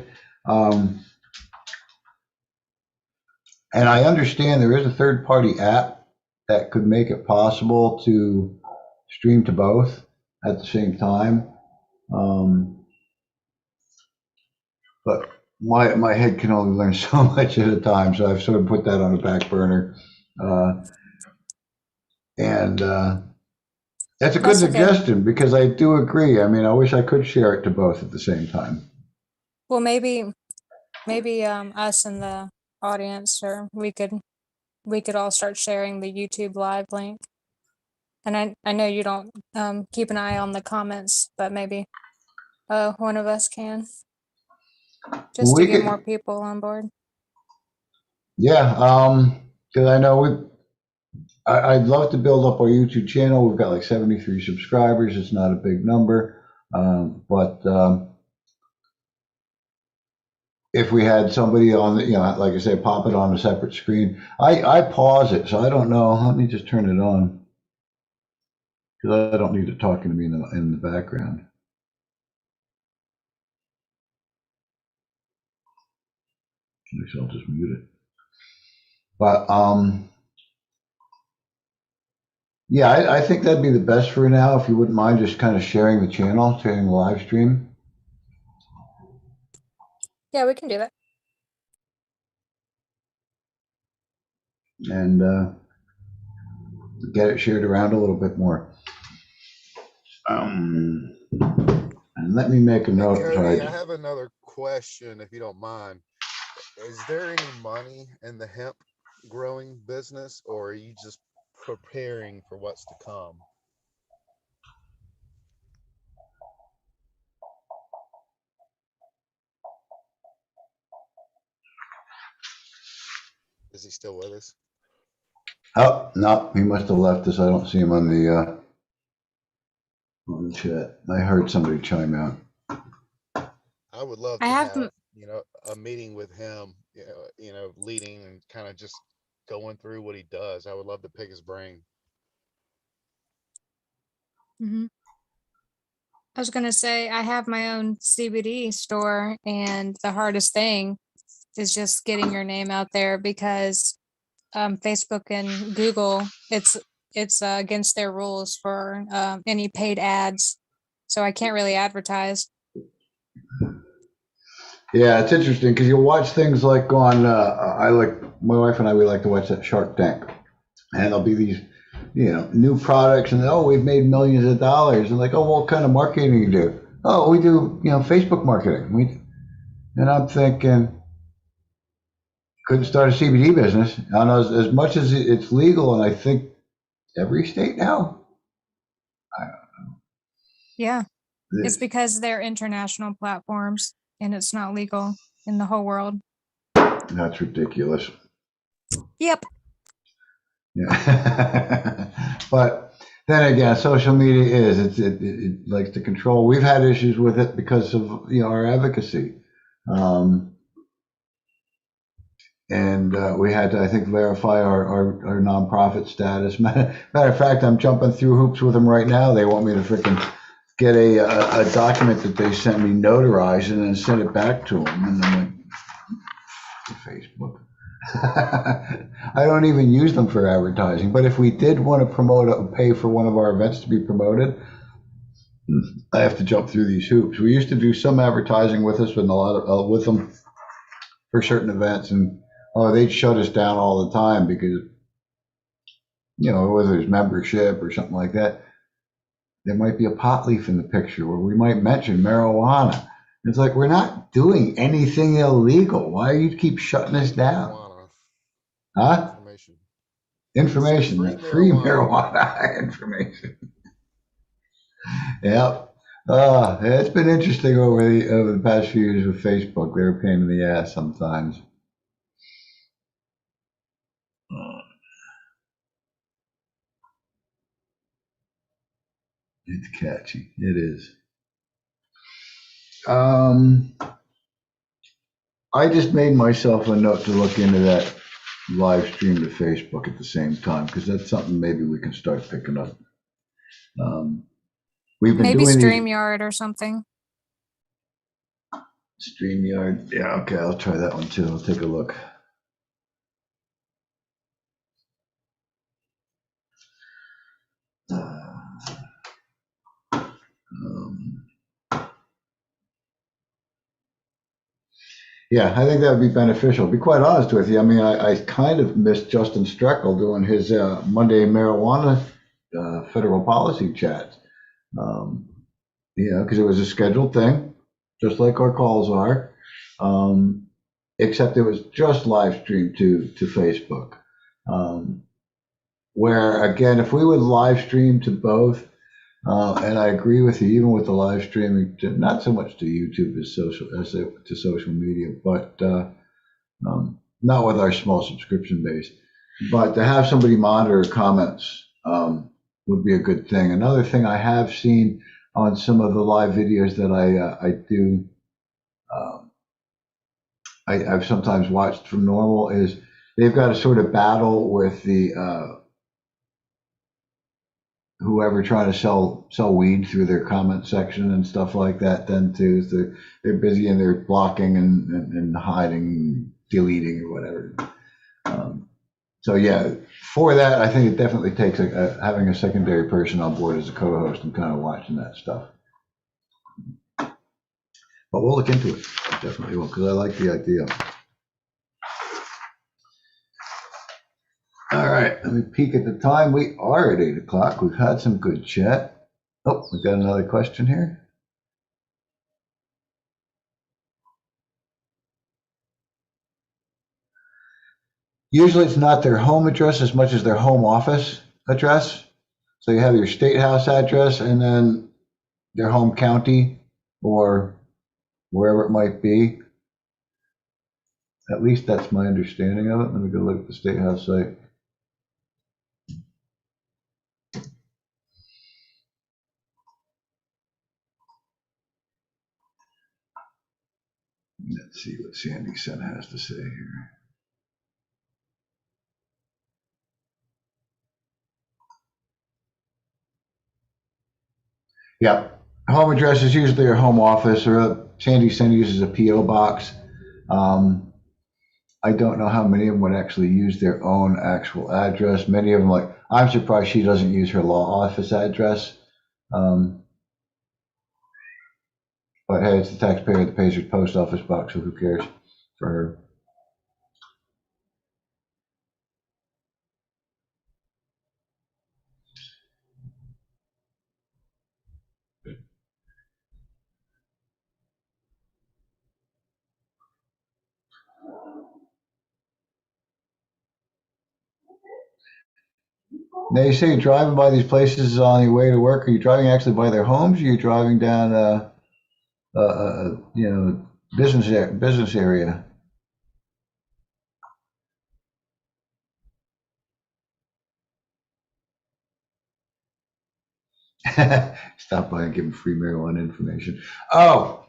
And I understand there is a third party app that could make it possible to stream to both at the same time. But my head can only learn so much at a time, so I've sort of put that on the back burner. And that's a good
That's okay.
suggestion because I do agree. I mean, I wish I could share it to both at the same time.
Well, maybe us in the audience, or we could all start sharing the YouTube live link. And I know you don't keep an eye on the comments, but maybe one of us can, just to
We
get
could,
more people on board.
yeah, because I know I'd love to build up our YouTube channel. We've got like 73 subscribers. It's not a big number, but if we had somebody on the, you know, like I say, pop it on a separate screen. I pause it, so I don't know. Let me just turn it on because I don't need it talking to me in the background. Actually, I'll just mute it. But yeah, I think that'd be the best for now. If you wouldn't mind just kind of sharing the channel, sharing the live stream.
Yeah, we can do that.
And get it shared around a little bit more. And let me make a
Hey,
note.
Cody, I have another question, if you don't mind. Is there any money in the hemp growing business, or are you just preparing for what's to come? Is he still with us?
Oh, no, he must have left us. I don't see him on the chat. I heard somebody chime out.
I would love
I
to
have
have, a meeting with him, leading and kind of just going through what he does. I would love to pick his brain.
I was gonna say I have my own CBD store, and the hardest thing is just getting your name out there because Facebook and Google, it's against their rules for any paid ads, so I can't really advertise.
Yeah, it's interesting because you watch things like on, I like, my wife and I, we like to watch that Shark Tank. And there'll be these, new products and, oh, we've made millions of dollars. And like, oh, what kind of marketing do you do? Oh, we do, Facebook marketing. And I'm thinking, couldn't start a CBD business. I don't know, as much as it's legal, and I think every state now.
Yeah, it's because they're international platforms and it's not legal in the whole world.
That's ridiculous.
Yep.
Yeah. But then again, social media it likes to control. We've had issues with it because of our advocacy. And we had to, I think, verify our nonprofit status. Matter of fact, I'm jumping through hoops with them right now. They want me to freaking get a document that they sent me notarized and then send it back to them. And I'm like, Facebook. I don't even use them for advertising. But if we did want to pay for one of our events to be promoted, I have to jump through these hoops. We used to do some advertising with us, but a lot of with them for certain events, and they'd shut us down all the time because, whether it's membership or something like that, there might be a pot leaf in the picture where we might mention marijuana. It's like, we're not doing anything illegal. Why do you keep shutting us down?
Marijuana.
Huh? Information.
Free
Free
marijuana.
marijuana information. Yep. It's been interesting over the past few years with Facebook. They're a pain in the ass sometimes. It's catchy. It is. I just made myself a note to look into that live stream to Facebook at the same time, because that's something maybe we can start picking up. We've been
Maybe
doing these
StreamYard or something.
StreamYard. Yeah, okay, I'll try that one too. I'll take a look. Yeah, I think that would be beneficial. To be quite honest with you, I mean, I kind of missed Justin Streckel doing his Monday marijuana federal policy chat. Because it was a scheduled thing, just like our calls are, except it was just live streamed to Facebook. Where again, if we would live stream to both, and I agree with you, even with the live streaming, not so much to YouTube as to social media, but not with our small subscription base. But to have somebody monitor comments would be a good thing. Another thing I have seen on some of the live videos that I do, I've sometimes watched from NORML, is they've got a sort of battle with the whoever trying to sell weed through their comment section and stuff like that. Then too, so they're busy and they're blocking and hiding, deleting or whatever. So yeah, for that, I think it definitely takes having a secondary person on board as a co-host and kind of watching that stuff. But we'll look into it. Definitely will, because I like the idea. All right, let me peek at the time. We are at 8 o'clock. We've had some good chat. Oh, we've got another question here. Usually it's not their home address as much as their home office address. So you have your state house address and then their home county or wherever it might be. At least that's my understanding of it. Let me go look at the state house site. Let's see what Sandy Sen has to say here. Yeah, home address is usually your home office, or Sandy Sen uses a PO box. I don't know how many of them would actually use their own actual address. Many of them, like, I'm surprised she doesn't use her law office address. But hey, it's the taxpayer that pays her post office box, so who cares for her? Now you say you're driving by these places on your way to work. Are you driving actually by their homes? Or are you driving down business area? Stop by and give them free marijuana information. Oh,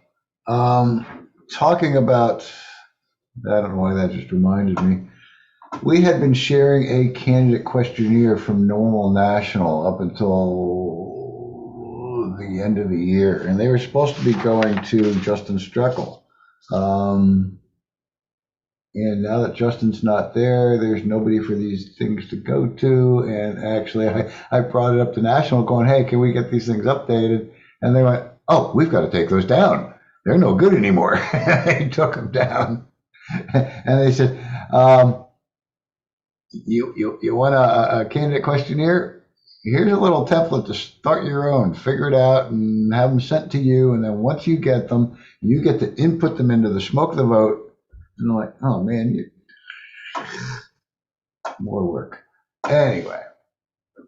talking about, I don't know why that just reminded me. We had been sharing a candidate questionnaire from NORML National up until the end of the year, and they were supposed to be going to Justin Streckel. And now that Justin's not there, there's nobody for these things to go to. And actually, I brought it up to National going, hey, can we get these things updated? And they went, oh, we've got to take those down. They're no good anymore. They took them down. And they said, you want a candidate questionnaire? Here's a little template to start your own. Figure it out and have them sent to you. And then once you get them, you get to input them into the smoke the vote. And I'm like, oh man, more work. Anyway,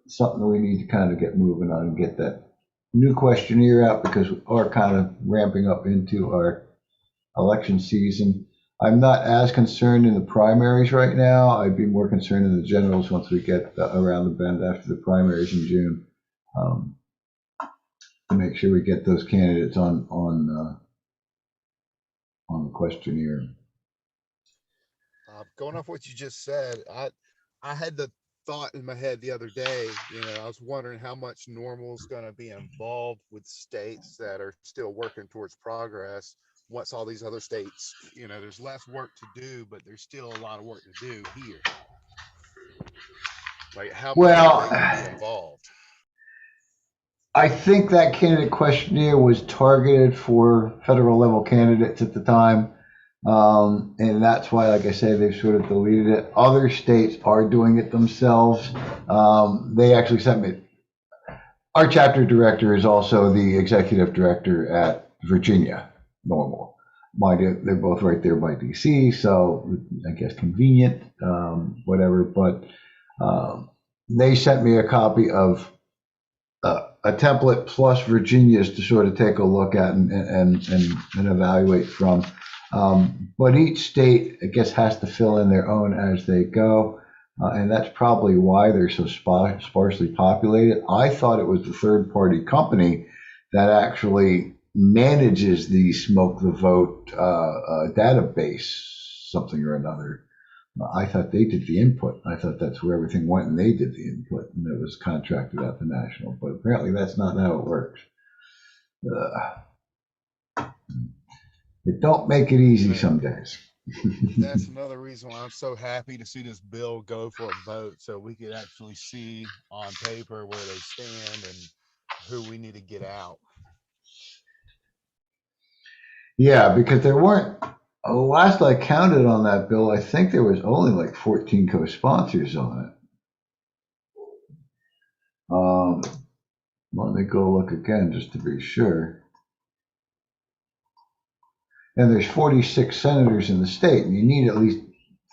something we need to kind of get moving on and get that new questionnaire out because we are kind of ramping up into our election season. I'm not as concerned in the primaries right now. I'd be more concerned in the generals once we get around the bend after the primaries in June, to make sure we get those candidates on the questionnaire.
Going off what you just said, I had the thought in my head the other day, I was wondering how much NORML is going to be involved with states that are still working towards progress. Once all these other states, there's less work to do, but there's still a lot of work to do here. Like, how much are they going to be involved?
I think that candidate questionnaire was targeted for federal level candidates at the time. And that's why, like I say, they've sort of deleted it. Other states are doing it themselves. They actually sent me, our chapter director is also the executive director at Virginia NORML. Mind you, they're both right there by DC, so I guess convenient, whatever. But they sent me a copy of a template plus Virginia's to sort of take a look at and evaluate from. But each state, I guess, has to fill in their own as they go. And that's probably why they're so sparsely populated. I thought it was the third party company that actually manages the Smoke the Vote database, something or another. I thought they did the input. I thought that's where everything went, and they did the input, and it was contracted out to national. But apparently that's not how it works. It don't make it easy some days.
That's another reason why I'm so happy to see this bill go for a vote, so we could actually see on paper where they stand and who we need to get out.
Yeah, because there weren't, last I counted on that bill, I think there was only like 14 co-sponsors on it. Let me go look again just to be sure. And there's 46 senators in the state, and you need at least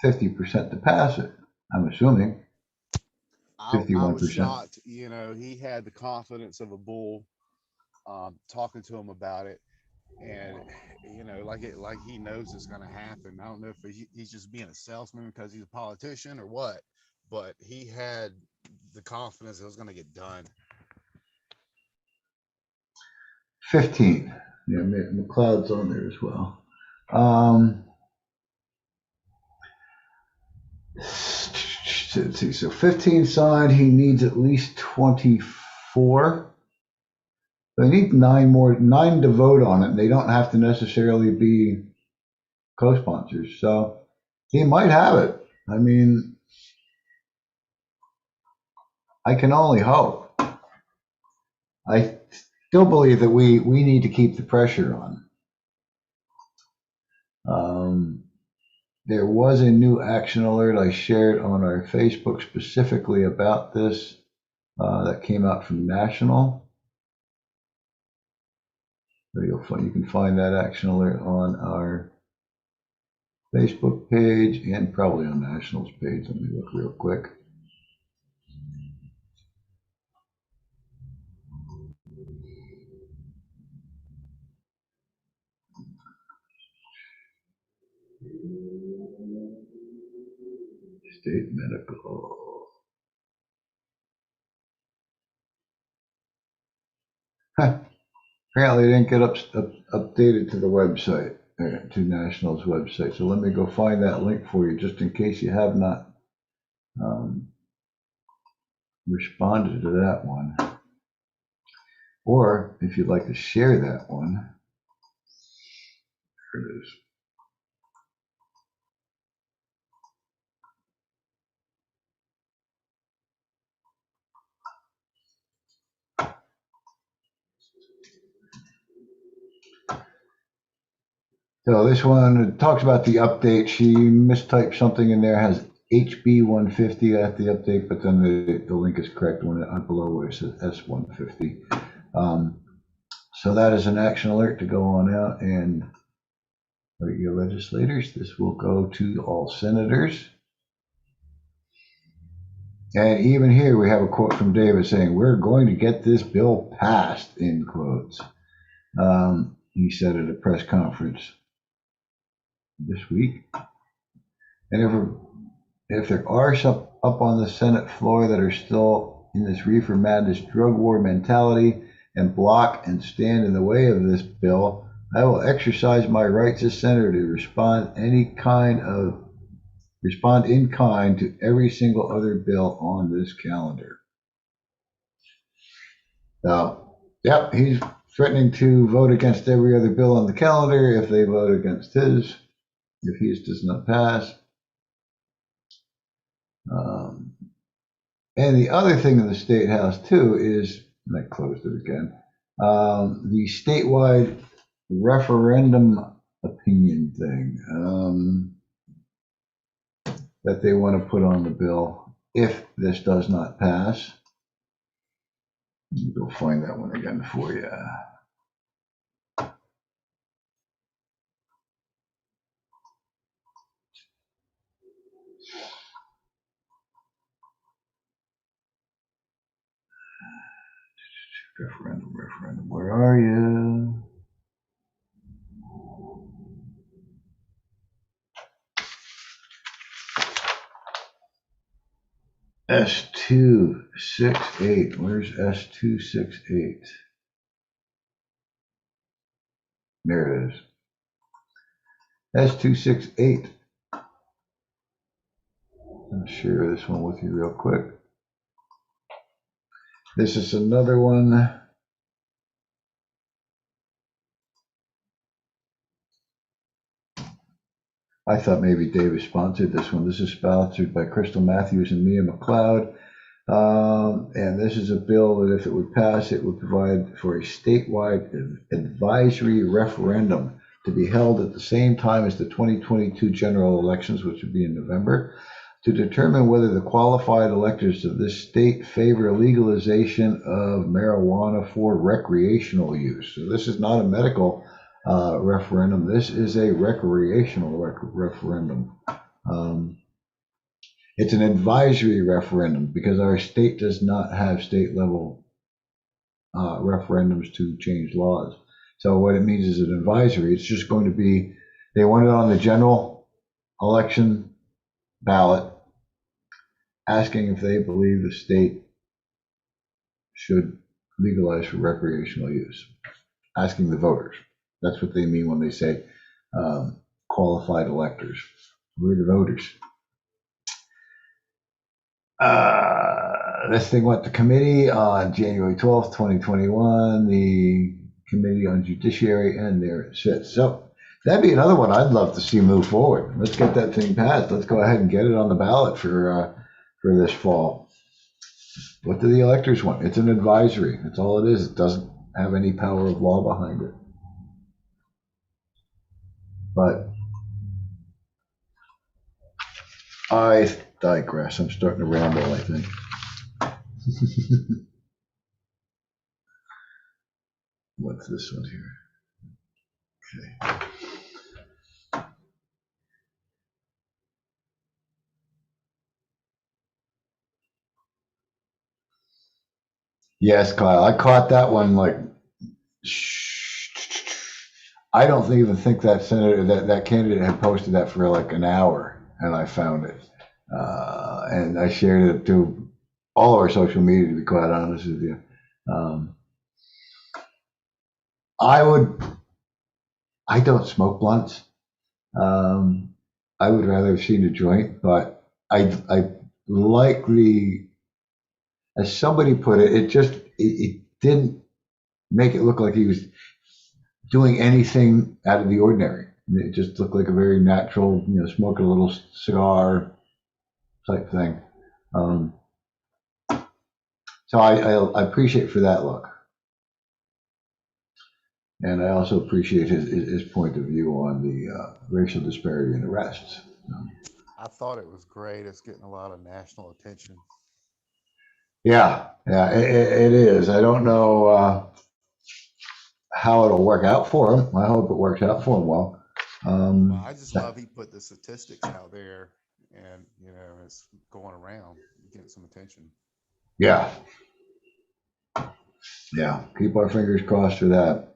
50% to pass it, I'm assuming. 51%.
I was shocked, he had the confidence of a bull, talking to him about it. And like he knows it's going to happen. I don't know if he's just being a salesman because he's a politician or what, but he had the confidence it was going to get done.
15. Yeah, McLeod's on there as well. Let's see. So 15 signed. He needs at least 24. They need 9 to vote on it. They don't have to necessarily be co-sponsors. So he might have it. I mean, I can only hope. I still believe that we need to keep the pressure on. There was a new action alert I shared on our Facebook specifically about this that came out from National. So you can find that action alert on our Facebook page and probably on National's page. Let me look real quick. State medical. Apparently it didn't get updated to the website, to National's website. So let me go find that link for you just in case you have not responded to that one. Or if you'd like to share that one, here it is. So this one talks about the update. She mistyped something in there, has HB 150 at the update, but then the link is correct when below where it says S150. So that is an action alert to go on out and your legislators. This will go to all senators. And even here, we have a quote from David saying, "We're going to get this bill passed," in quotes. He said at a press conference this week. And if there are some up on the Senate floor that are still in this reefer madness drug war mentality and block and stand in the way of this bill, I will exercise my rights as senator to respond in kind to every single other bill on this calendar. So, yep, he's threatening to vote against every other bill on the calendar if they vote against his, if his does not pass. And the other thing in the State House too is, and I closed it again, the statewide referendum opinion thing that they want to put on the bill if this does not pass. Let me go find that one again for you. Referendum, where are you? S268, where's S268? There it is. S268. I'll share this one with you real quick. This is another one. I thought maybe Davis sponsored this one. This is sponsored by Crystal Matthews and Mia McLeod. And this is a bill that if it would pass, it would provide for a statewide advisory referendum to be held at the same time as the 2022 general elections, which would be in November, to determine whether the qualified electors of this state favor legalization of marijuana for recreational use. So this is not a medical referendum. This is a recreational referendum. It's an advisory referendum because our state does not have state level referendums to change laws. So what it means is an advisory. It's just going to be, they want it on the general election ballot, asking if they believe the state should legalize for recreational use, asking the voters. That's what they mean when they say qualified electors. We're the voters. This thing went to committee on January 12th, 2021, the Committee on Judiciary, and there it sits. So that'd be another one I'd love to see move forward. Let's get that thing passed. Let's go ahead and get it on the ballot for this fall. What do the electors want? It's an advisory. That's all it is. It doesn't have any power of law behind it. But I digress. I'm starting to ramble, I think. What's this one here? Okay. Yes, Kyle, I caught that one. Like, I don't even think that senator, that candidate had posted that for like an hour, and I found it. And I shared it to all of our social media, to be quite honest with you. I don't smoke blunts. I would rather have seen a joint, but I like as somebody put it, it didn't make it look like he was doing anything out of the ordinary. It just looked like a very natural, smoking a little cigar type thing. So I appreciate for that look. And I also appreciate his point of view on the racial disparity in arrests.
I thought it was great. It's getting a lot of national attention.
Yeah, it is. I don't know how it'll work out for him. I hope it works out for him well.
I just love he put the statistics out there, and it's going around. get some attention.
Yeah. Yeah. Keep our fingers crossed for that.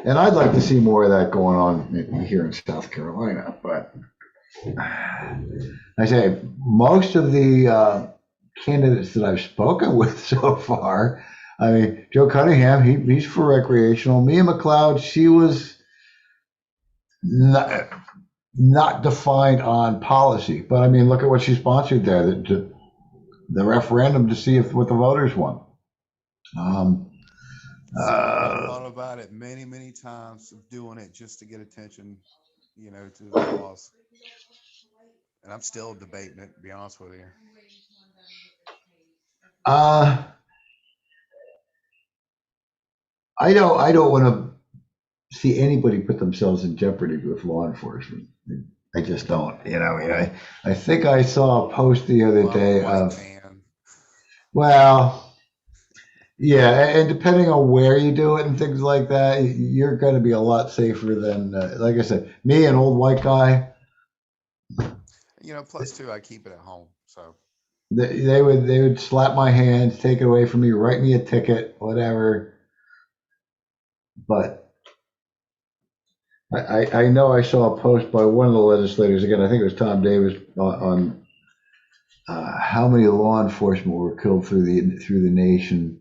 And I'd like to see more of that going on here in South Carolina. But I say most of the candidates that I've spoken with so far, I mean, Joe Cunningham, he's for recreational. Mia McLeod, she was not defined on policy. But I mean, look at what she sponsored there, the referendum to see what the voters want.
I've thought about it many times of doing it just to get attention, you know, to the cause. And I'm still debating it, to be honest with you.
I don't want to see anybody put themselves in jeopardy with law enforcement. I just don't. You know, I think I saw a post the other day of, well, yeah, and depending on where you do it and things like that, you're going to be a lot safer than, like I said, me, an old white guy.
You know, plus two, I keep it at home, so.
They would slap my hands, take it away from me, write me a ticket, whatever. But I know I saw a post by one of the legislators, again, I think it was Tom Davis, on how many law enforcement were killed through the nation,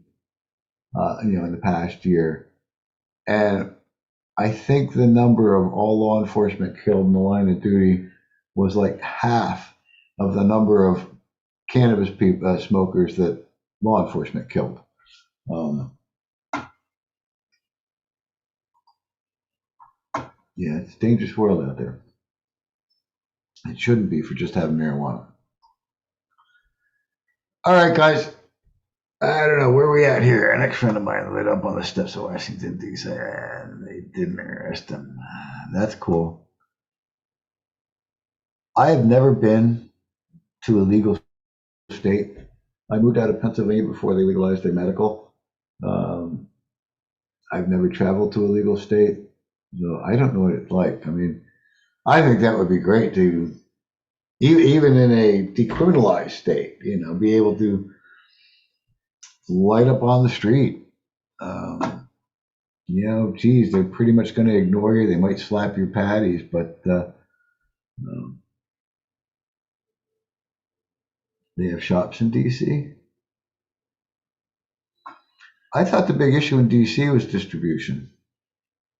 in the past year. And I think the number of all law enforcement killed in the line of duty was like half of the number of cannabis smokers that law enforcement killed. Yeah, it's a dangerous world out there. It shouldn't be for just having marijuana. All right, guys. I don't know where we at here. An ex-friend of mine lit up on the steps of Washington, D.C. and they didn't arrest him. That's cool. I have never been to a legal state. I moved out of Pennsylvania before they legalized their medical. I've never traveled to a legal state, so I don't know what it's like. I mean, I think that would be great to, even in a decriminalized state, be able to light up on the street. Geez, they're pretty much going to ignore you. They might slap your patties, but they have shops in DC. I thought the big issue in DC was distribution.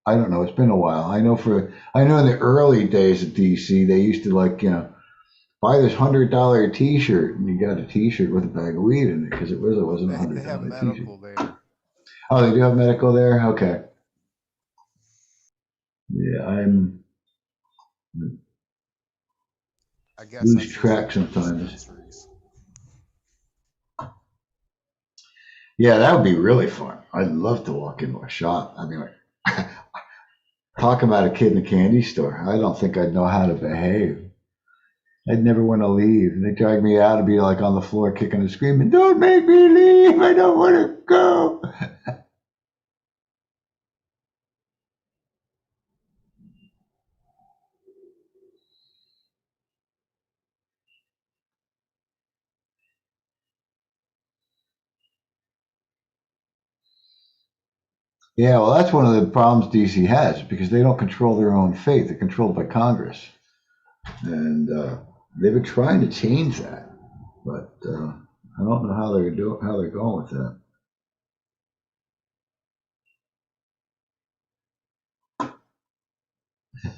I don't know. It's been a while. I know in the early days of DC, they used to buy this $100 T-shirt, and you got a T-shirt with a bag of weed in it because it wasn't a $100 T-shirt.
They have medical there.
Oh, they do have medical there. Okay. Yeah,
I guess
lose track sometimes. Yeah, that would be really fun. I'd love to walk into a shop. I mean, talk about a kid in a candy store. I don't think I'd know how to behave. I'd never want to leave. And they drag me out and be like on the floor kicking and screaming, "Don't make me leave. I don't want to go." Yeah, well, that's one of the problems DC has because they don't control their own fate. They're controlled by Congress. And they've been trying to change that. But I don't know how they're going with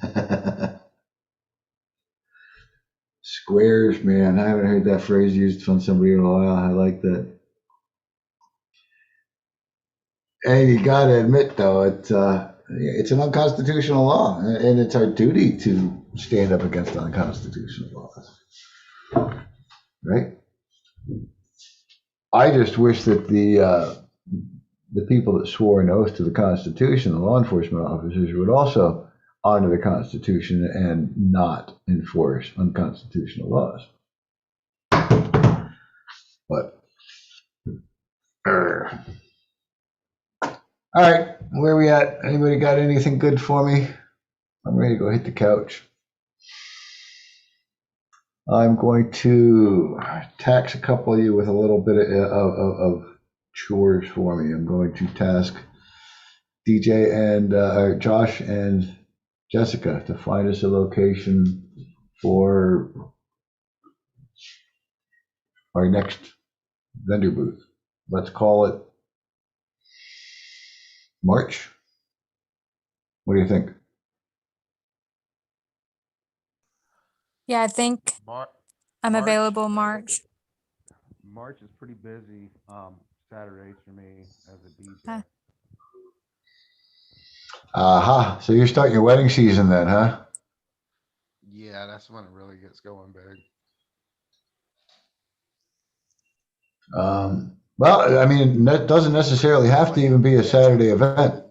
that. Squares, man. I haven't heard that phrase used from somebody in a while. I like that. And you got to admit, though, it's an unconstitutional law, and it's our duty to stand up against unconstitutional laws, right? I just wish that the people that swore an oath to the Constitution, the law enforcement officers, would also honor the Constitution and not enforce unconstitutional laws. But, all right, where are we at? Anybody got anything good for me? I'm ready to go hit the couch. I'm going to tax a couple of you with a little bit of chores for me. I'm going to task DJ and Josh and Jessica to find us a location for our next vendor booth. Let's call it March. What do you think?
Yeah, I think
Mar-
I'm
March.
available March.
March is pretty busy. Saturdays for me as a DJ.
Huh.
Aha. So you're starting your wedding season then, huh?
Yeah, that's when it really gets going big.
Well, I mean, that doesn't necessarily have to even be a Saturday event.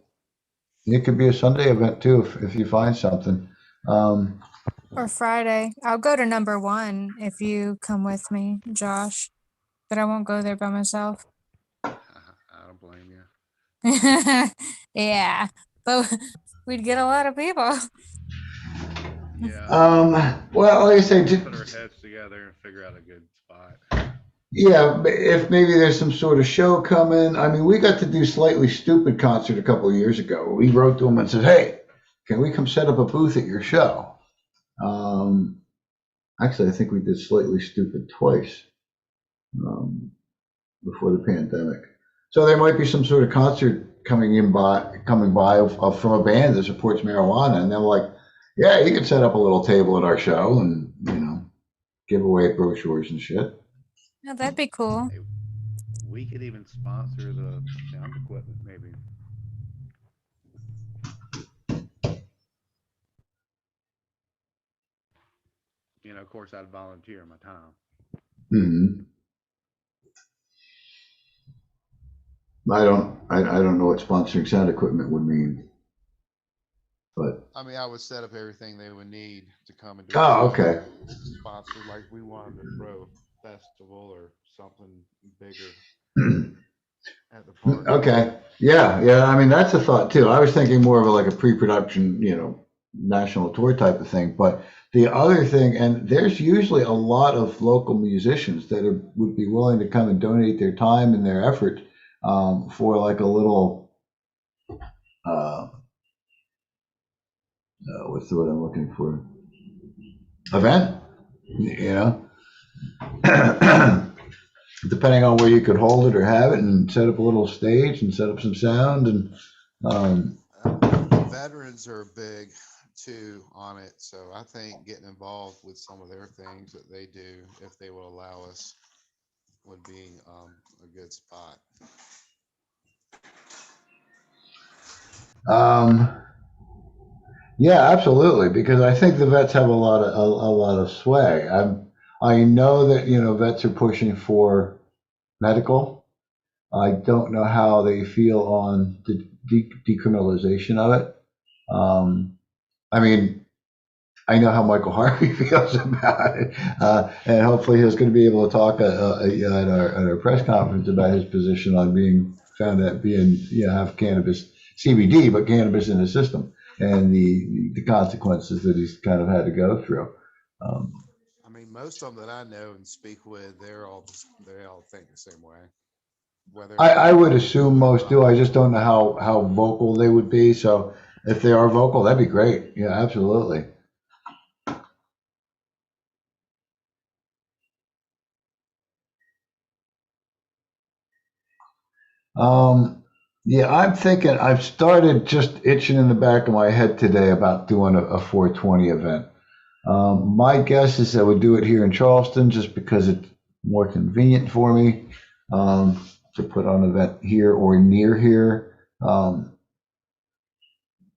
It could be a Sunday event too, if you find something.
Or Friday. I'll go to number 1 if you come with me, Josh. But I won't go there by myself.
I don't blame you.
Yeah, but we'd get a lot of people.
Yeah.
Well, like I say,
Put our heads together and figure out a good spot.
yeah, if maybe there's some sort of show coming. I mean, we got to do Slightly Stupid concert a couple of years ago. We wrote to them and said, hey, can we come set up a booth at your show? Actually, I think we did Slightly Stupid twice before the pandemic. So there might be some sort of concert coming by from a band that supports marijuana, and they're like, yeah, you can set up a little table at our show and give away brochures and shit.
No, that'd be cool.
Hey, we could even sponsor the sound equipment, maybe. Of course, I'd volunteer my time.
Mm-hmm. I don't know what sponsoring sound equipment would mean, but
I mean, I would set up everything they would need to come and do.
Oh, okay.
Sponsor, like we wanted to throw a festival or something bigger at the park.
Okay. Yeah. I mean, that's a thought too. I was thinking more of like a pre-production, national tour type of thing. But the other thing, and there's usually a lot of local musicians that would be willing to come and donate their time and their effort for like a little, what's the word I'm looking for? Event, depending on where you could hold it or have it, and set up a little stage and set up some sound and.
Veterans are big too on it, so I think getting involved with some of their things that they do, if they will allow us, would be a good spot.
Yeah, absolutely, because I think the vets have a lot of sway. I know that vets are pushing for medical. I don't know how they feel on the decriminalization of it. I mean, I know how Michael Harvey feels about it, and hopefully he's going to be able to talk at our press conference about his position on being found at being have cannabis CBD, but cannabis in the system, and the consequences that he's kind of had to go through.
I mean, most of them that I know and speak with, they all think the same way.
I would assume most do. I just don't know how vocal they would be. So if they are vocal, that'd be great. Yeah, absolutely. Yeah, I'm thinking I've started just itching in the back of my head today about doing a 420 event. My guess is I would do it here in Charleston just because it's more convenient for me to put on an event here or near here.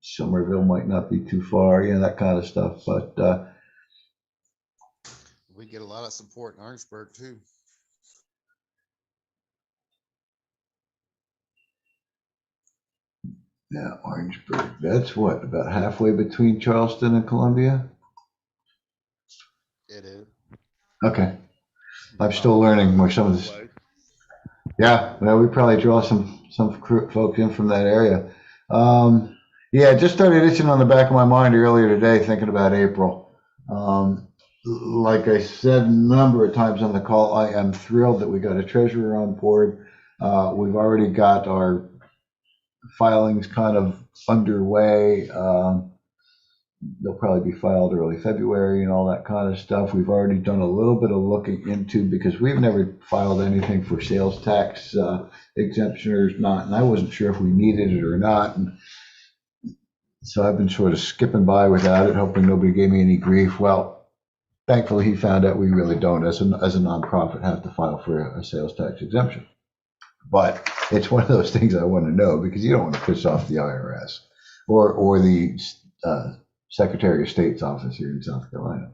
Somerville might not be too far, that kind of stuff. But
we get a lot of support in Orangeburg too.
yeah, Orangeburg. That's what, about halfway between Charleston and Columbia?
It is.
Okay. I'm still learning more some of this. Yeah, well, we probably draw some folks in from that area. Yeah, just started itching on the back of my mind earlier today, thinking about April. like I said a number of times on the call, I am thrilled that we got a treasurer on board. We've already got our filings kind of underway. They'll probably be filed early February and all that kind of stuff. We've already done a little bit of looking into, because we've never filed anything for sales tax exemption or not, and I wasn't sure if we needed it or not. And so I've been sort of skipping by without it, hoping nobody gave me any grief. Well, thankfully he found out we really don't, as a nonprofit, have to file for a sales tax exemption. But it's one of those things I want to know, because you don't want to piss off the IRS or the Secretary of State's office here in South Carolina.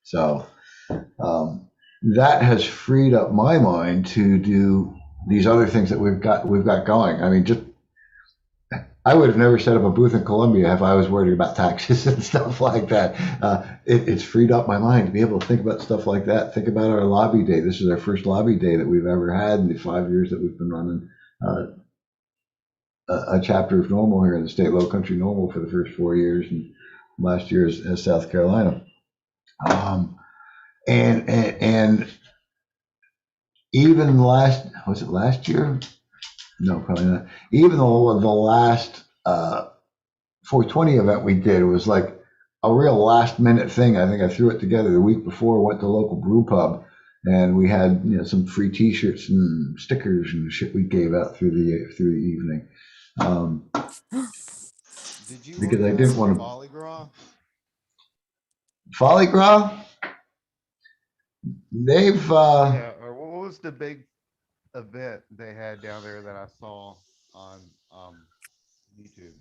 So that has freed up my mind to do these other things that we've got going. I mean, just I would have never set up a booth in Columbia if I was worried about taxes and stuff like that. It's freed up my mind to be able to think about stuff like that. Think about our lobby day. This is our first lobby day that we've ever had in the 5 years that we've been running a chapter of NORML here in the state, Low Country NORML, for the first 4 years, and last year as South Carolina. And even was it last year? No, probably not. Even the last 420 event we did was like a real last minute thing. I think I threw it together the week before, went to local brew pub, and we had some free T-shirts and stickers and shit we gave out through the evening.
Did you
Because I didn't want to.
Folly Gras?
Folly Gras? They've
Yeah, or what was the big event they had down there that I saw on YouTube?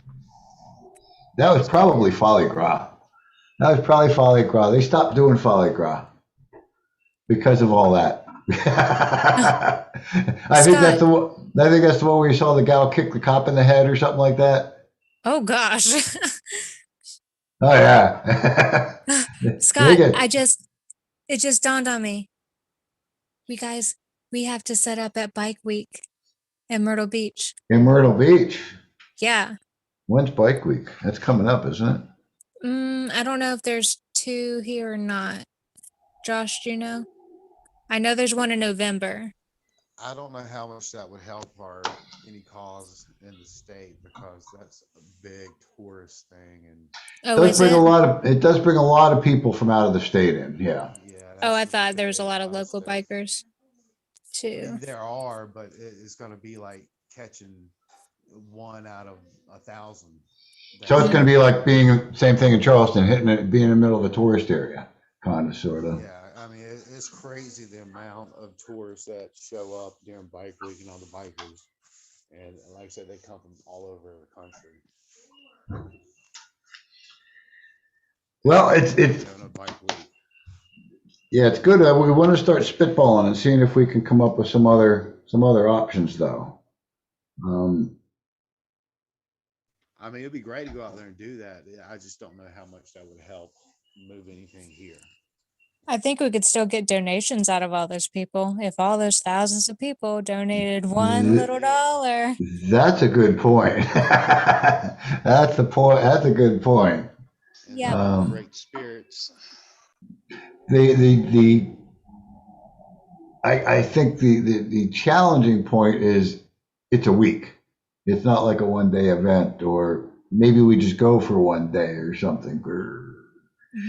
that was probably Folly Gras. That was probably Folly Gras. They stopped doing Folly Gras because of all that. I think that's the one. I think that's the one where you saw the gal kick the cop in the head or something like that.
Oh gosh.
Oh yeah.
Scott, it just dawned on me. We have to set up at Bike Week in Myrtle Beach.
In Myrtle Beach.
Yeah.
When's Bike Week? That's coming up, isn't it?
I don't know if there's 2 here or not. Josh, do you know? I know there's one in November.
I don't know how much that would help any cause in the state, because that's a big tourist thing, and
it does bring a lot of people from out of the state in. Yeah.
Oh, I thought there was a lot of local bikers too.
There are, but it's going to be like catching 1 out of 1,000.
So it's going to be like being same thing in Charleston, being in the middle of a tourist area, kind of, sort of.
Yeah, I mean, it's crazy the amount of tourists that show up during Bike Week and all the bikers. And like I said, they come from all over the country.
Well, it's yeah, it's good. We want to start spitballing and seeing if we can come up with some other options, though.
I mean, it'd be great to go out there and do that. I just don't know how much that would help move anything here.
I think we could still get donations out of all those people if all those thousands of people donated $1 little.
That's a good point. That's the point. That's a good point.
Yeah.
Great spirits.
I think the challenging point is it's a week. It's not like a 1-day event, or maybe we just go for 1 day or something.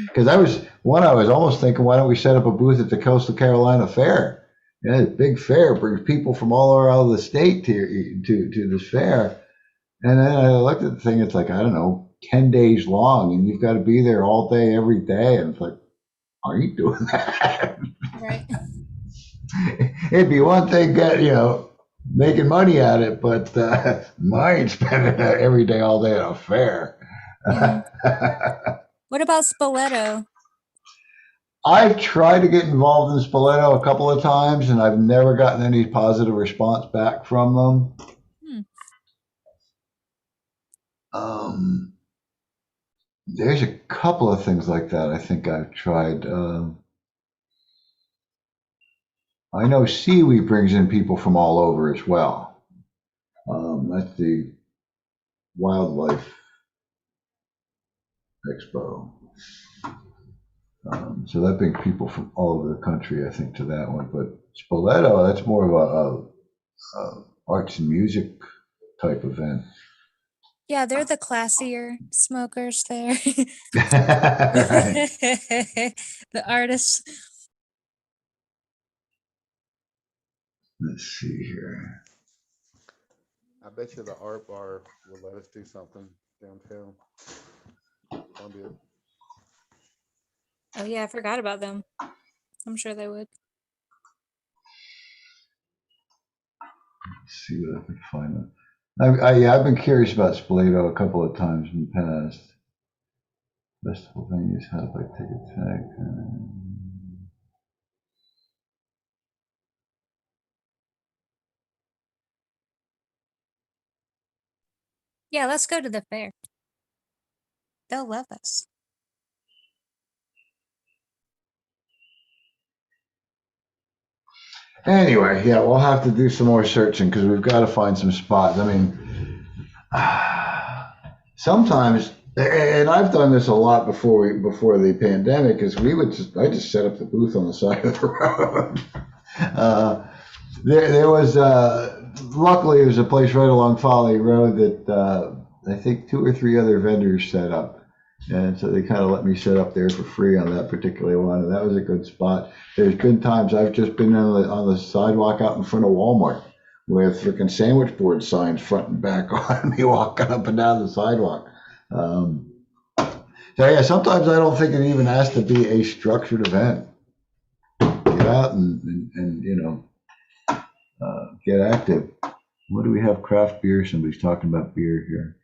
Because I was almost thinking, why don't we set up a booth at the Coastal Carolina Fair? Yeah, it's a big fair, brings people from all around the state to this fair. And then I looked at the thing, it's like, I don't know, 10 days long, and you've got to be there all day, every day. And it's like, are you doing that?
Right.
It'd be one thing, making money at it, but mine spending it every day, all day at a fair.
What about Spoleto?
I've tried to get involved in Spoleto a couple of times, and I've never gotten any positive response back from them. There's a couple of things like that I think I've tried. I know Seaweed brings in people from all over as well. That's the Wildlife Expo. So that brings people from all over the country, I think, to that one. But Spoleto, that's more of a arts and music type event.
Yeah, they're the classier smokers there.
Right.
The artists.
Let's see here.
I bet you the art bar will let us do something downtown. Columbia.
Oh yeah, I forgot about them. I'm sure they would.
Let's see what I can find. Yeah, I've been curious about Spoleto a couple of times in the past. Festival venues, how to buy ticket tag.
Yeah, let's go to the fair. They'll love us.
Anyway, yeah, we'll have to do some more searching because we've got to find some spots. I mean, sometimes, and I've done this a lot before the pandemic, is I just set up the booth on the side of the road. There was luckily there's a place right along Folly Road that I think 2 or 3 other vendors set up. And so they kind of let me set up there for free on that particular one, and that was a good spot. There's good times I've just been on the sidewalk out in front of Walmart with freaking sandwich board signs front and back on me walking up and down the sidewalk. So yeah, sometimes I don't think it even has to be a structured event. Get out and you know, get active. What do we have? Craft beer. Somebody's talking about beer here.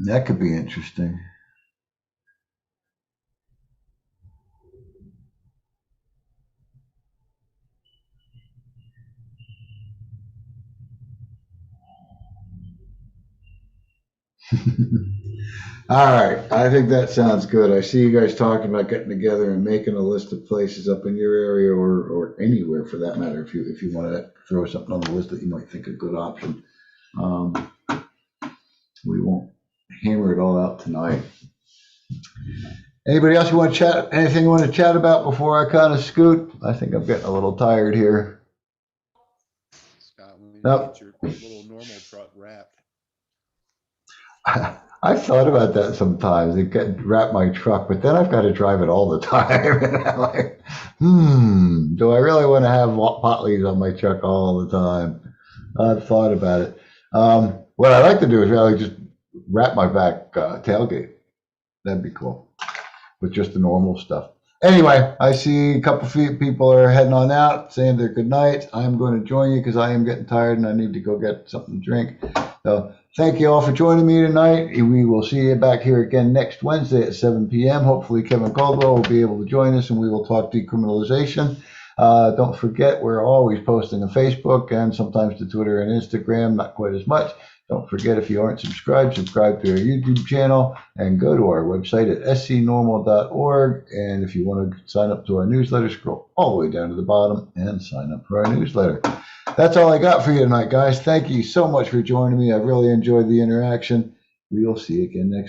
That could be interesting. All right, I think that sounds good. I see you guys talking about getting together and making a list of places up in your area or anywhere for that matter. If you want to throw something on the list that you might think a good option, we won't hammer it all out tonight. Anybody else you want to chat? Anything you want to chat about before I kind of scoot? I think I'm getting a little tired here.
Scott, when you
Nope.
get your little normal truck wrapped.
I thought about that sometimes. It could wrap my truck, but then I've got to drive it all the time. And I'm like, do I really want to have pot leaves on my truck all the time? I've thought about it. What I like to do is really just wrap my back tailgate. That'd be cool with just the normal stuff. Anyway, I see a couple of people are heading on out, saying their good night. I'm going to join you because I am getting tired and I need to go get something to drink. So thank you all for joining me tonight. We will see you back here again next Wednesday at 7 p.m. Hopefully Kevin Caldwell will be able to join us and we will talk decriminalization. Don't forget, we're always posting on Facebook and sometimes to Twitter and Instagram, not quite as much. Don't forget, if you aren't subscribed, subscribe to our YouTube channel and go to our website at scnormal.org. And if you want to sign up to our newsletter, scroll all the way down to the bottom and sign up for our newsletter. That's all I got for you tonight, guys. Thank you so much for joining me. I really enjoyed the interaction. We will see you again next